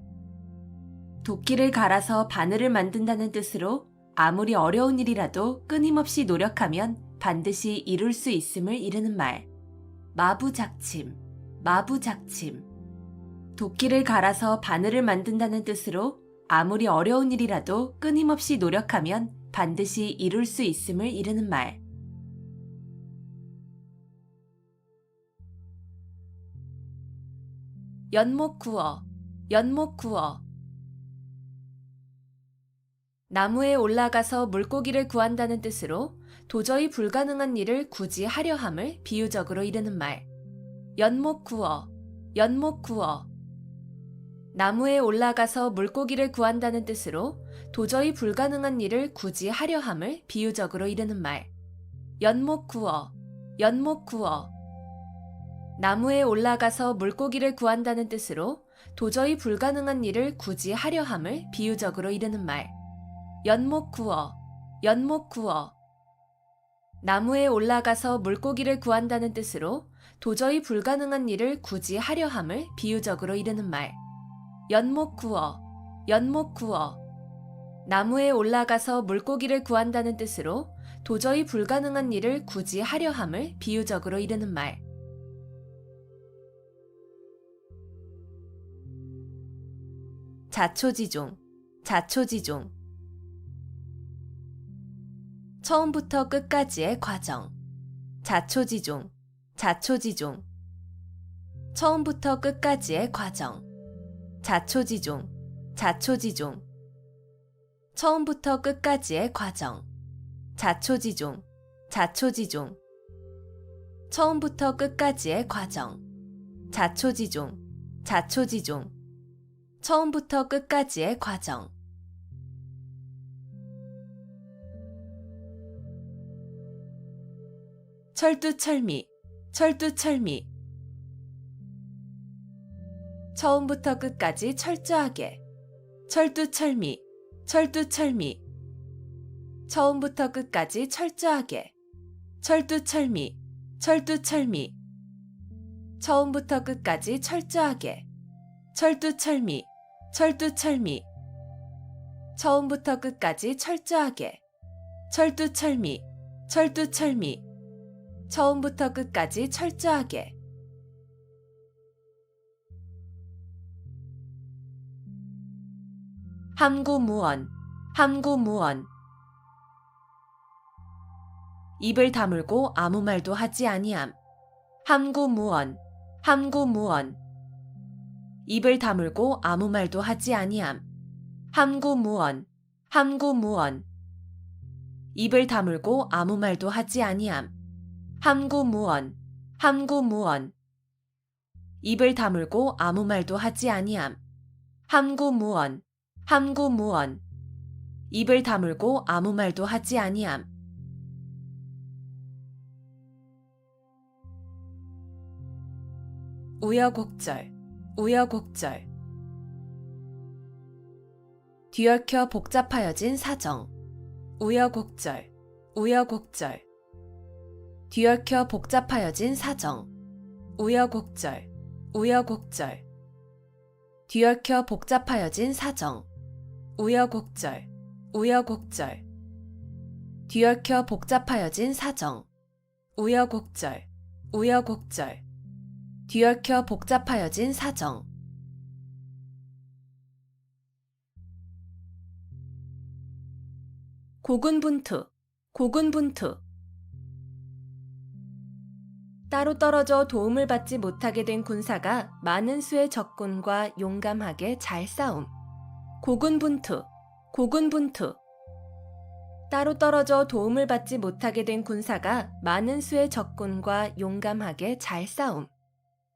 도끼를 갈아서 바늘을 만든다는 뜻으로 아무리 어려운 일이라도 끊임없이 노력하면 반드시 이룰 수 있음을 이르는 말. 마부작침, 마부작침. 도끼를 갈아서 바늘을 만든다는 뜻으로 아무리 어려운 일이라도 끊임없이 노력하면 반드시 이룰 수 있음을 이르는 말. 연못구어, 연못구어. 나무에 올라가서 물고기를 구한다는 뜻으로 도저히 불가능한 일을 굳이 하려 함을 비유적으로 이르는 말. 연못구어, 연못구어. 나무에 올라가서 물고기를 구한다는 뜻으로 도저히 불가능한 일을 굳이 하려 함을 비유적으로 이르는 말. 연못구어, 연못구어. 나무에 올라가서 물고기를 구한다는 뜻으로 도저히 불가능한 일을 굳이 하려 함을 비유적으로 이르는 말. 연못구어, 연못구어. 나무에 올라가서 물고기를 구한다는 뜻으로 도저히 불가능한 일을 굳이 하려 함을 비유적으로 이르는 말. 연못구어, 연못구어. 나무에 올라가서 물고기를 구한다는 뜻으로 도저히 불가능한 일을 굳이 하려 함을 비유적으로 이르는 말. 자초지종, 자초지종. 처음부터 끝까지의 과정. 자초지종, 자초지종. 처음부터 끝까지의 과정. 자초지종, 자초지종. 처음부터 끝까지의 과정. 자초지종, 자초지종. 처음부터 끝까지의 과정. 자초지종, 자초지종. 처음부터 끝까지의 과정. 철두철미, 철두철미. 처음부터 끝까지 철저하게. 철두철미, 철두철미. 처음부터 끝까지 철저하게. 철두철미, 철두철미. 처음부터 끝까지 철저하게. 철두철미, 철두철미. 처음부터 끝까지 철저하게. 철두철미, 철두철미. 처음부터 끝까지 철저하게. 함구무언, 함구무언. 입을 다물고 아무 말도 하지 아니함. 함구무언, 함구무언. 입을 다물고 아무 말도 하지 아니함. 함구무언, 함구무언. 입을 다물고 아무 말도 하지 아니함. 함구무언, 함구무언. 입을 다물고 아무 말도 하지 아니함. 함구무언, 함구무언. 입을 다물고 아무 말도 하지 아니함. 우여곡절, 우여곡절. 뒤얽혀 복잡하여진 사정. 우여곡절, 우여곡절. 뒤얽혀 복잡하여진 사정. 우여곡절, 우여곡절. 뒤얽혀 복잡하여진 사정. 우여곡절, 우여곡절. 뒤얽혀 복잡하여진 사정. 우여곡절, 우여곡절. 뒤얽혀 복잡하여진 사정. 고군분투, 고군분투. 따로 떨어져 도움을 받지 못하게 된 군사가 많은 수의 적군과 용감하게 잘 싸움. 고군분투, 고군분투. 따로 떨어져 도움을 받지 못하게 된 군사가 많은 수의 적군과 용감하게 잘 싸움.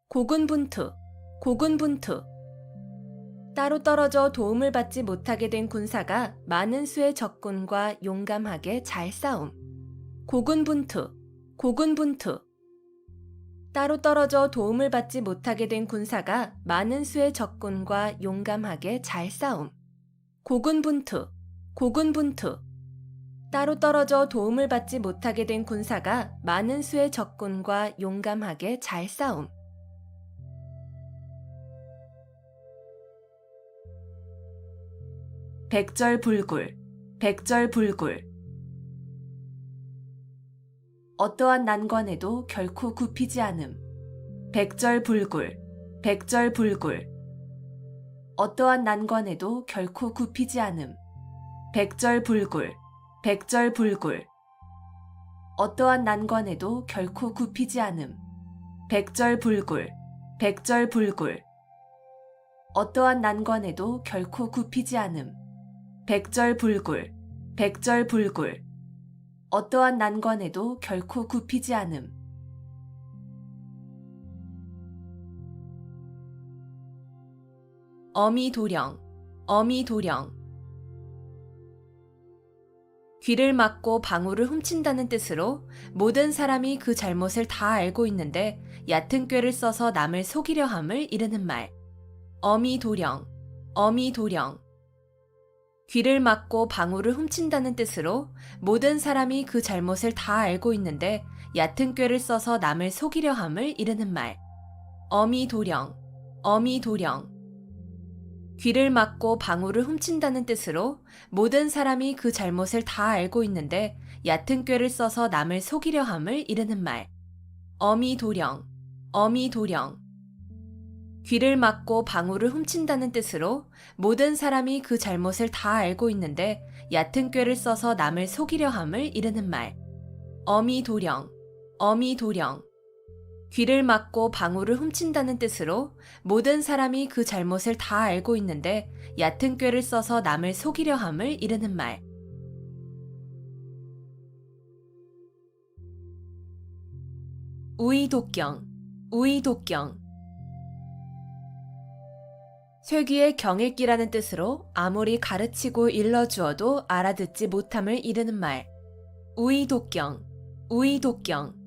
고군분투, 고군분투. 따로 떨어져 도움을 받지 못하게 된 군사가 많은 수의 적군과 용감하게 잘 싸움. 고군분투, 고군분투. 따로 떨어져 도움을 받지 못하게 된 군사가 많은 수의 적군과 용감하게 잘 싸움. 고군분투, 고군분투. 따로 떨어져 도움을 받지 못하게 된 군사가 많은 수의 적군과 용감하게 잘 싸움. 백절불굴, 백절불굴. 어떠한 난관에도 결코 굽히지 않음. 백절불굴, 백절불굴. 어떠한 난관에도 결코 굽히지 않음. 백절불굴, 백절불굴. 어떠한 난관에도 결코 굽히지 않음. 백절불굴, 백절불굴. 어떠한 난관에도 결코 굽히지 않음. 백절불굴, 백절불굴. 어떠한 난관에도 결코 굽히지 않음. 어미도령, 어미도령. 귀를 막고 방울을 훔친다는 뜻으로 모든 사람이 그 잘못을 다 알고 있는데 얕은 꾀를 써서 남을 속이려 함을 이르는 말. 어미도령, 어미도령. 귀를 막고 방울을 훔친다는 뜻으로 모든 사람이 그 잘못을 다 알고 있는데 얕은 꾀를 써서 남을 속이려 함을 이르는 말. 어미도령, 어미도령. 귀를 막고 방울을 훔친다는 뜻으로 모든 사람이 그 잘못을 다 알고 있는데 얕은 꾀를 써서 남을 속이려 함을 이르는 말. 어미도령, 어미도령. 귀를 막고 방울을 훔친다는 뜻으로 모든 사람이 그 잘못을 다 알고 있는데 얕은 꾀를 써서 남을 속이려 함을 이르는 말. 어미도령, 어미도령. 귀를 막고 방울을 훔친다는 뜻으로 모든 사람이 그 잘못을 다 알고 있는데 얕은 꾀를 써서 남을 속이려 함을 이르는 말. 우의독경, 우의독경. 쇠귀의 경읽기라는 뜻으로 아무리 가르치고 일러주어도 알아듣지 못함을 이르는 말. 우의독경, 우의독경.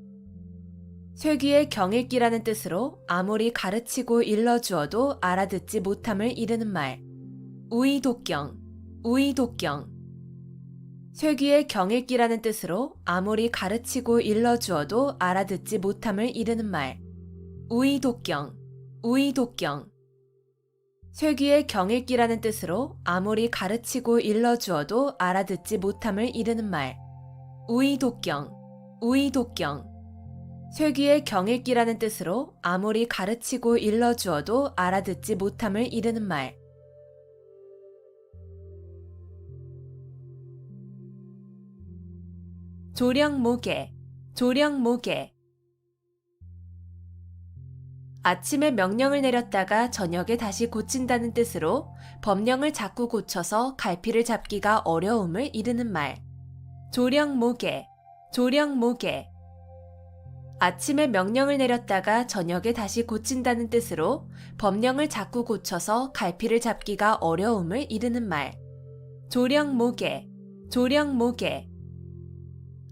쇠귀의 경읽기라는 뜻으로 아무리 가르치고 일러주어도 알아듣지 못함을 이르는 말. 우의독경, 우의독경. 쇠귀의 경읽기라는 뜻으로 아무리 가르치고 일러주어도 알아듣지 못함을 이르는 말. 우의독경, 우의독경. 쇠귀의 경읽기라는 뜻으로 아무리 가르치고 일러주어도 알아듣지 못함을 이르는 말. 우의독경, 우의독경. 쇠귀의 경읽기라는 뜻으로 아무리 가르치고 일러주어도 알아듣지 못함을 이르는 말. 조령모계, 조령모계. 아침에 명령을 내렸다가 저녁에 다시 고친다는 뜻으로 법령을 자꾸 고쳐서 갈피를 잡기가 어려움을 이르는 말. 조령모계, 조령모계. 아침에 명령을 내렸다가 저녁에 다시 고친다는 뜻으로 법령을 자꾸 고쳐서 갈피를 잡기가 어려움을 이르는 말. 조령모계, 조령모계.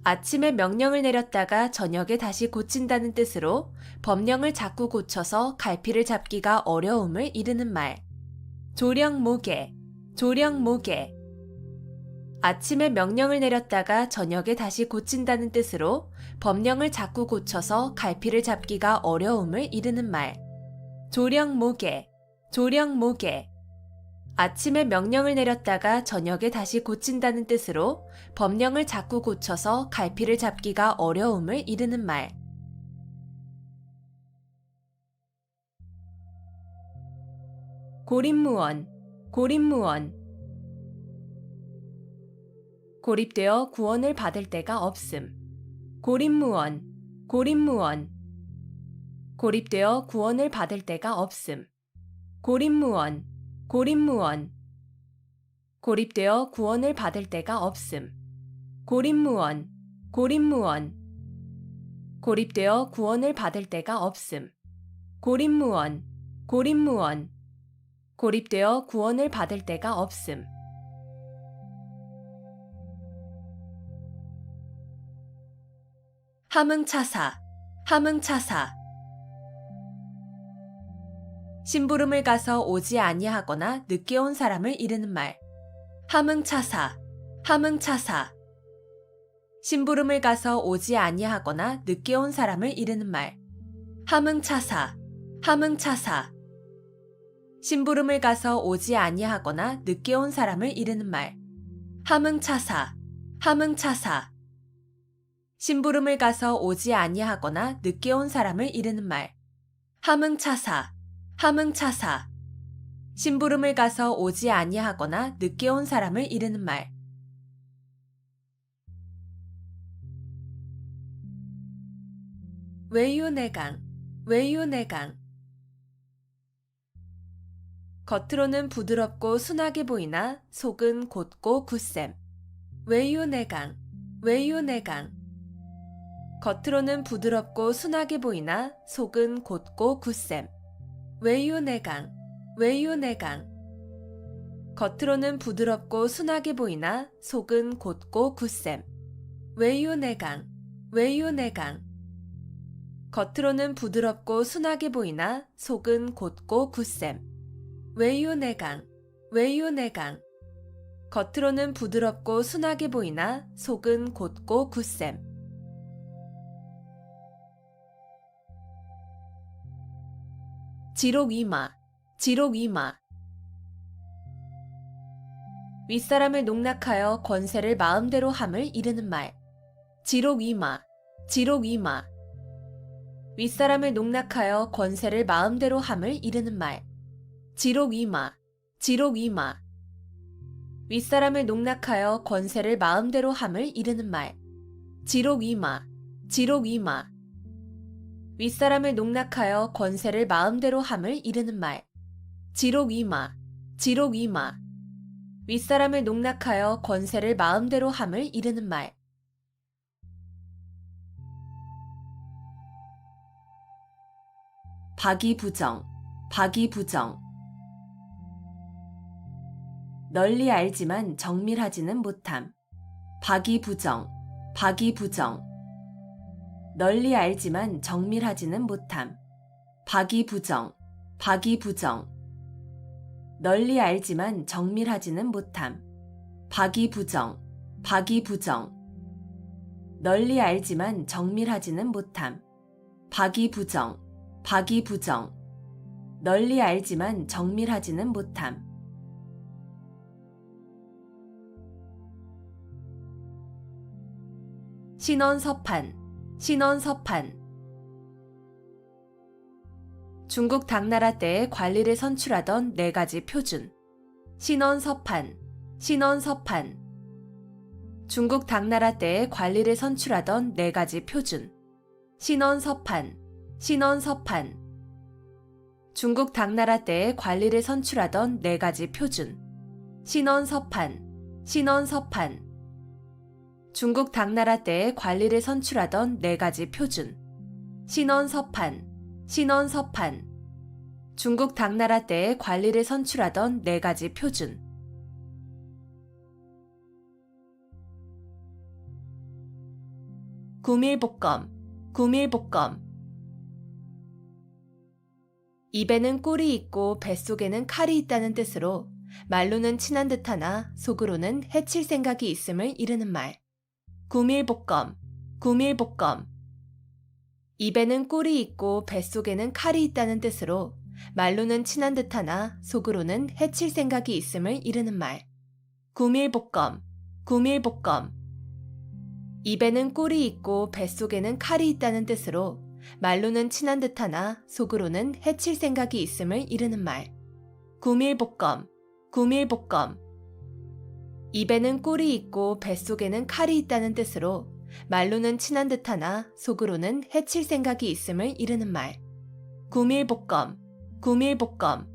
아침에 명령을 내렸다가 저녁에 다시 고친다는 뜻으로 법령을 자꾸 고쳐서 갈피를 잡기가 어려움을 이르는 말. 조령모계, 조령모계. 아침에 명령을 내렸다가 저녁에 다시 고친다는 뜻으로 법령을 자꾸 고쳐서 갈피를 잡기가 어려움을 이르는 말. 조령모계, 조령모계. 아침에 명령을 내렸다가 저녁에 다시 고친다는 뜻으로 법령을 자꾸 고쳐서 갈피를 잡기가 어려움을 이르는 말. 고립무원, 고립무원. 고립되어 구원을 받을 데가 없음. 고립무원, 고립무원. 고립되어 구원을 받을 데가 없음. 고립무원, 고립무원. 고립되어 구원을 받을 데가 없음. 고립무원, 고립무원. 고립되어 구원을 받을 데가 없음. 고립무원, 고립무원. 고립되어 구원을 받을 데가 없음. 함흥차사, 함흥차사. 심부름을 가서 오지 아니하거나 늦게 온 사람을 이르는 말. 함흥차사, 함흥차사. 심부름을 가서 오지 아니하거나 늦게 온 사람을 이르는 말. 함흥차사, 함흥차사. 심부름을 가서 오지 아니하거나 늦게 온 사람을 이르는 말. 함흥차사, 함흥차사. 심부름을 가서 오지 아니하거나 늦게 온 사람을 이르는 말. 함흥차사, 함흥차사. 심부름을 가서 오지 아니하거나 늦게 온 사람을 이르는 말. 외유내강, 외유내강. 겉으로는 부드럽고 순하게 보이나 속은 곧고 굳셈. 외유내강, 외유내강. 겉으로는 부드럽고 순하게 보이나 속은 곧고 굳셈. 외유내강, 외유내강. 겉으로는 부드럽고 순하게 보이나 속은 곧고 굳셈. 외유내강, 외유내강. 겉으로는 부드럽고 순하게 보이나 속은 곧고 굳셈. 외유내강, 외유내강. 겉으로는 부드럽고 순하게 보이나 속은 곧고 굳셈. 지록이마, 지록이마. 윗사람을 농락하여 권세를 마음대로 함을 이르는 말. 지록이마, 지록이마. 윗사람을 농락하여 권세를 마음대로 함을 이르는 말. 지록이마, 지록이마. 윗사람을 농락하여 권세를 마음대로 함을 이르는 말. 지록이마, 지록이마. 윗사람을 농락하여 권세를 마음대로 함을 이르는 말. 지록이마, 지록이마. 윗사람을 농락하여 권세를 마음대로 함을 이르는 말. 박이부정, 박이부정. 널리 알지만 정밀하지는 못함. 박이부정, 박이부정. 널리 알지만 정밀하지는 못함. 박이부정, 박이부정. 널리 알지만 정밀하지는 못함. 박이부정, 박이부정. 널리 알지만 정밀하지는 못함. 박이부정, 박이부정. 널리 알지만 정밀하지는 못함. 신원서판, 신원서판. 중국 당나라 때에 관리를 선출하던 4가지 표준. 신원서판, 신원서판. 중국 당나라 때에 관리를 선출하던 4가지 표준. 신원서판, 신원서판. 중국 당나라 때에 관리를 선출하던 4가지 표준. 신원서판, 신원서판. 중국 당나라 때에 관리를 선출하던 4가지 표준. 신원서판, 신원서판. 중국 당나라 때에 관리를 선출하던 4가지 표준. 구밀복검, 구밀복검. 입에는 꿀이 있고 뱃속에는 칼이 있다는 뜻으로 말로는 친한 듯하나 속으로는 해칠 생각이 있음을 이르는 말. 구밀복검, 구밀복검. 입에는 꿀이 있고 뱃속에는 칼이 있다는 뜻으로 말로는 친한 듯하나 속으로는 해칠 생각이 있음을 이르는 말. 구밀복검, 구밀복검. 입에는 꿀이 있고 뱃속에는 칼이 있다는 뜻으로 말로는 친한 듯하나 속으로는 해칠 생각이 있음을 이르는 말. 구밀복검, 구밀복검. 입에는 꿀이 있고 뱃속에는 칼이 있다는 뜻으로 말로는 친한 듯하나 속으로는 해칠 생각이 있음을 이르는 말. 구밀복검, 구밀복검.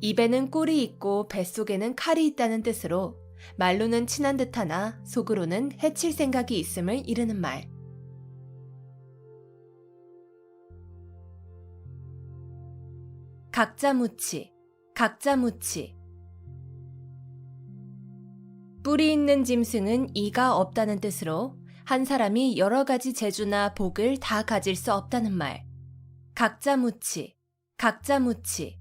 입에는 꿀이 있고 뱃속에는 칼이 있다는 뜻으로 말로는 친한 듯하나 속으로는 해칠 생각이 있음을 이르는 말. 각자무치, 각자무치. 뿔이 있는 짐승은 이가 없다는 뜻으로 한 사람이 여러 가지 재주나 복을 다 가질 수 없다는 말. 각자무치, 각자무치.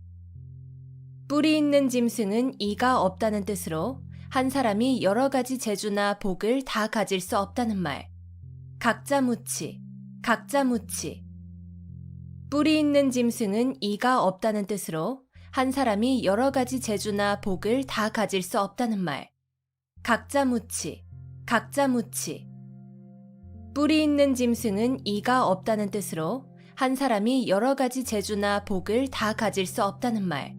뿔이 있는 짐승은 이가 없다는 뜻으로 한 사람이 여러 가지 재주나 복을 다 가질 수 없다는 말. 각자무치, 각자무치. 뿔이 있는 짐승은 이가 없다는 뜻으로 한 사람이 여러 가지 재주나 복을 다 가질 수 없다는 말. 각자무치, 각자무치. 뿔이 있는 짐승은 이가 없다는 뜻으로 한 사람이 여러 가지 재주나 복을 다 가질 수 없다는 말.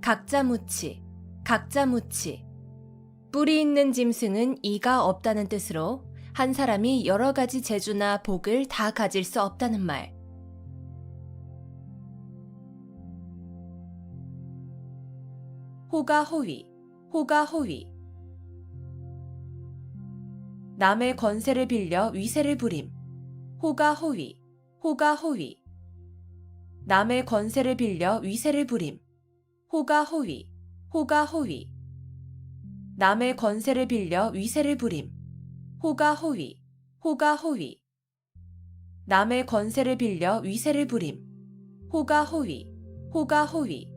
각자무치, 각자무치. 뿔이 있는 짐승은 이가 없다는 뜻으로 한 사람이 여러 가지 재주나 복을 다 가질 수 없다는 말. 호가호위, 호가호위. 남의 권세를 빌려 위세를 부림. 호가호위, 호가호위. 남의 권세를 빌려 위세를 부림. 호가호위, 호가호위. 남의 권세를 빌려 위세를 부림. 호가호위, 호가호위. 남의 권세를 빌려 위세를 부림. 호가호위, 호가호위.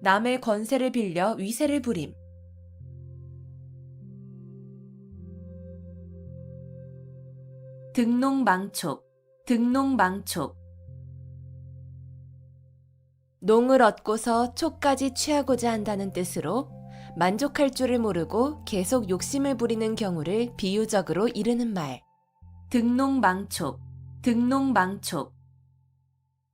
남의 권세를 빌려 위세를 부림. 등농망촉, 등농망촉. 농을 얻고서 촉까지 취하고자 한다는 뜻으로 만족할 줄을 모르고 계속 욕심을 부리는 경우를 비유적으로 이르는 말. 등농망촉, 등농망촉.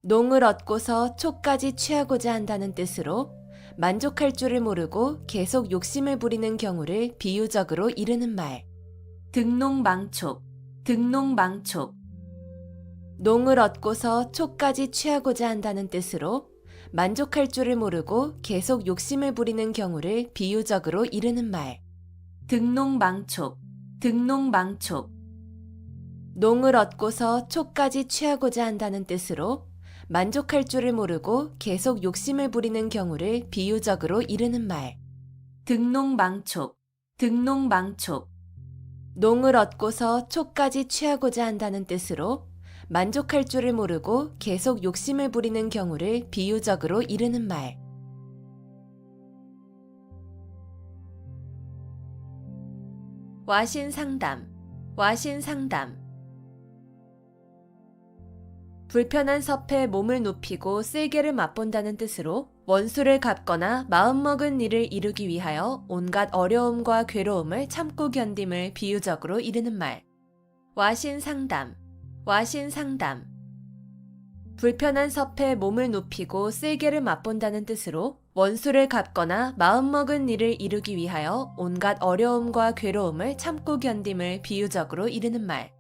농을 얻고서 촉까지 취하고자 한다는 뜻으로 만족할 줄을 모르고 계속 욕심을 부리는 경우를 비유적으로 이르는 말. 등농망촉, 등농망촉. 농을 얻고서 촉까지 취하고자 한다는 뜻으로 만족할 줄을 모르고 계속 욕심을 부리는 경우를 비유적으로 이르는 말. 등농망촉, 등농망촉. 농을 얻고서 촉까지 취하고자 한다는 뜻으로 만족할 줄을 모르고 계속 욕심을 부리는 경우를 비유적으로 이르는 말. 등농망촉, 등농망촉. 농을 얻고서 촉까지 취하고자 한다는 뜻으로 만족할 줄을 모르고 계속 욕심을 부리는 경우를 비유적으로 이르는 말. 와신상담, 와신상담. 불편한 섭에 몸을 눕히고 쓸개를 맛본다는 뜻으로 원수를 갚거나 마음먹은 일을 이루기 위하여 온갖 어려움과 괴로움을 참고 견딤을 비유적으로 이르는 말. 와신상담, 와신상담. 불편한 섭에 몸을 눕히고 쓸개를 맛본다는 뜻으로 원수를 갚거나 마음먹은 일을 이루기 위하여 온갖 어려움과 괴로움을 참고 견딤을 비유적으로 이르는 말.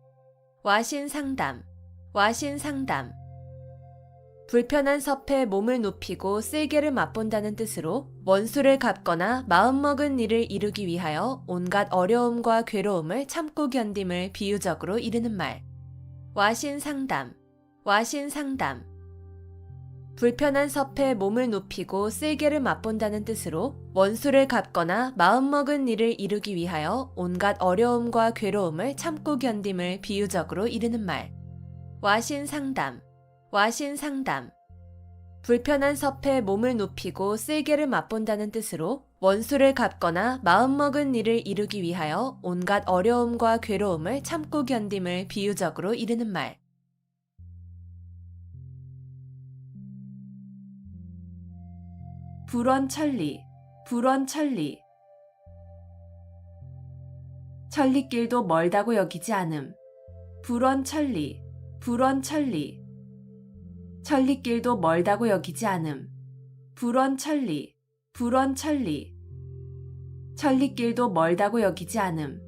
와신상담, 와신상담. 불편한 섭에 몸을 눕히고 쓸개를 맛본다는 뜻으로 원수를 갚거나 마음먹은 일을 이루기 위하여 온갖 어려움과 괴로움을 참고 견딤을 비유적으로 이르는 말. 와신상담, 와신상담. 불편한 섭에 몸을 눕히고 쓸개를 맛본다는 뜻으로 원수를 갚거나 마음먹은 일을 이루기 위하여 온갖 어려움과 괴로움을 참고 견딤을 비유적으로 이르는 말. 와신상담, 와신상담. 불편한 섭에 몸을 눕히고 쓸개를 맛본다는 뜻으로 원수를 갚거나 마음먹은 일을 이루기 위하여 온갖 어려움과 괴로움을 참고 견딤을 비유적으로 이르는 말. 불원천리, 불원천리. 천리길도 멀다고 여기지 않음. 불원천리, 불원천리. 천리길도 멀다고 여기지 않음. 불원천리, 불원천리. 천리길도 멀다고 여기지 않음.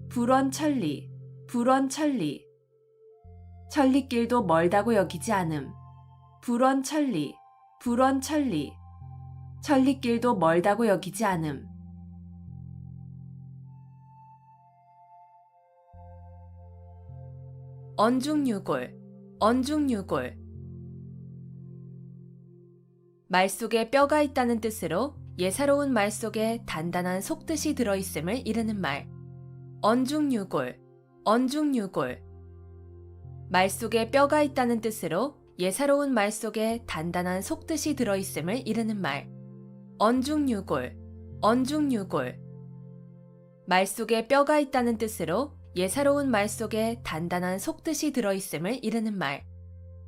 불원천리, 불원천리. 천리길도 멀다고 여기지 않음. 불원천리, 불원천리. 천리길도 멀다고 여기지 않음. 언중유골, 언중유골. 말 속에 뼈가 있다는 뜻으로 예사로운 말 속에 단단한 속뜻이 들어있음을 이르는 말. 언중유골, 언중유골. 말 속에 뼈가 있다는 뜻으로 예사로운 말 속에 단단한 속뜻이 들어있음을 이르는 말. 언중유골, 언중유골. 말 속에 뼈가 있다는 뜻으로 예사로운 말 속에 단단한 속뜻이 들어있음을 이르는 말.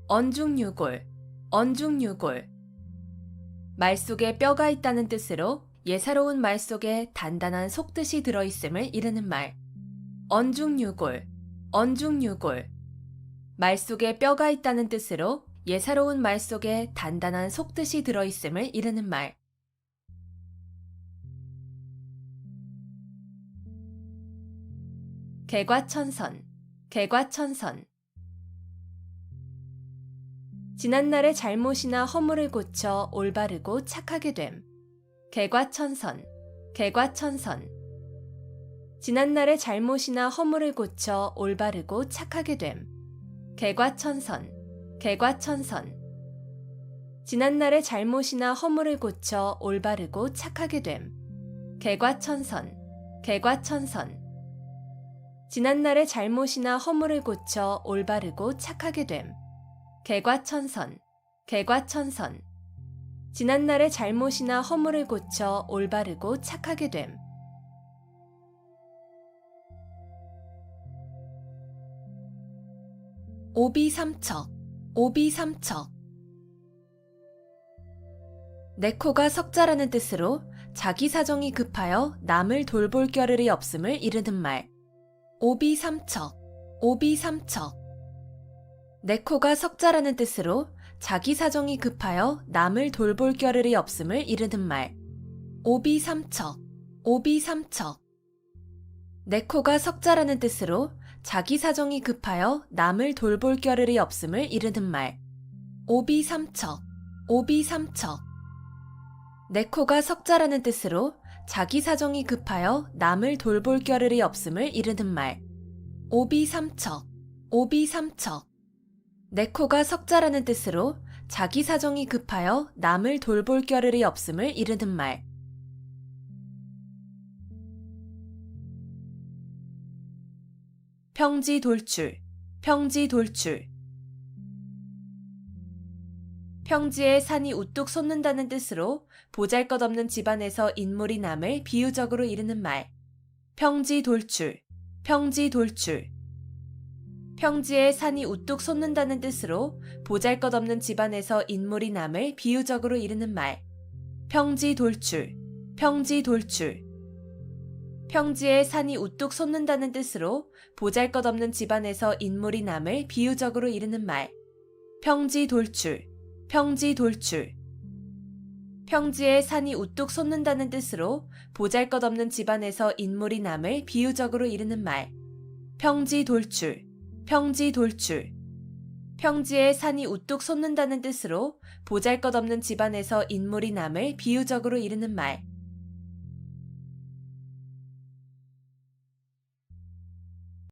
언중유골, 언중유골. 말 속에 뼈가 있다는 뜻으로 예사로운 말 속에 단단한 속뜻이 들어있음을 이르는 말. 언중유골, 언중유골. 말 속에 뼈가 있다는 뜻으로 예사로운 말 속에 단단한 속뜻이 들어있음을 이르는 말. 개과천선, 개과천선. 지난날의 잘못이나 허물을 고쳐 올바르고 착하게 됨. 개과천선, 개과천선. 지난날의 잘못이나 허물을 고쳐 올바르고 착하게 됨. 개과천선, 개과천선. 지난날의 잘못이나 허물을 고쳐 올바르고 착하게 됨. 개과천선, 개과천선. 지난날의 잘못이나 허물을 고쳐 올바르고 착하게 됨. 개과천선, 개과천선. 지난날의 잘못이나 허물을 고쳐 올바르고 착하게 됨. 오비삼척, 오비삼척. 내 코가 석자라는 뜻으로 자기 사정이 급하여 남을 돌볼 겨를이 없음을 이르는 말. 오비삼척, 오비삼척. 내 코가 석자라는 뜻으로 자기 사정이 급하여 남을 돌볼 겨를이 없음을 이르는 말. 오비삼척, 오비삼척. 내 코가 석자라는 뜻으로 자기 사정이 급하여 남을 돌볼 겨를이 없음을 이르는 말. 오비삼척, 오비삼척. 내 코가 석자라는 뜻으로 자기 사정이 급하여 남을 돌볼 겨를이 없음을 이르는 말. 오비삼척, 오비삼척. 내 코가 석자라는 뜻으로 자기 사정이 급하여 남을 돌볼 겨를이 없음을 이르는 말. 평지돌출, 평지돌출. 평지에 산이 우뚝 솟는다는 뜻으로 보잘것없는 집안에서 인물이 남을 비유적으로 이르는 말. 평지돌출, 평지돌출. 평지에 산이 우뚝 솟는다는 뜻으로 보잘것없는 집안에서 인물이 남을 비유적으로 이르는 말. 평지돌출, 평지돌출. 평지에 산이 우뚝 솟는다는 뜻으로 보잘것없는 집안에서 인물이 남을 비유적으로 이르는 말. 평지돌출, 평지돌출. 평지에 산이 우뚝 솟는다는 뜻으로 보잘것없는 집안에서 인물이 남을 비유적으로 이르는 말. 평지돌출, 평지돌출. 평지에 산이 우뚝 솟는다는 뜻으로 보잘것없는 집안에서 인물이 남을 비유적으로 이르는 말.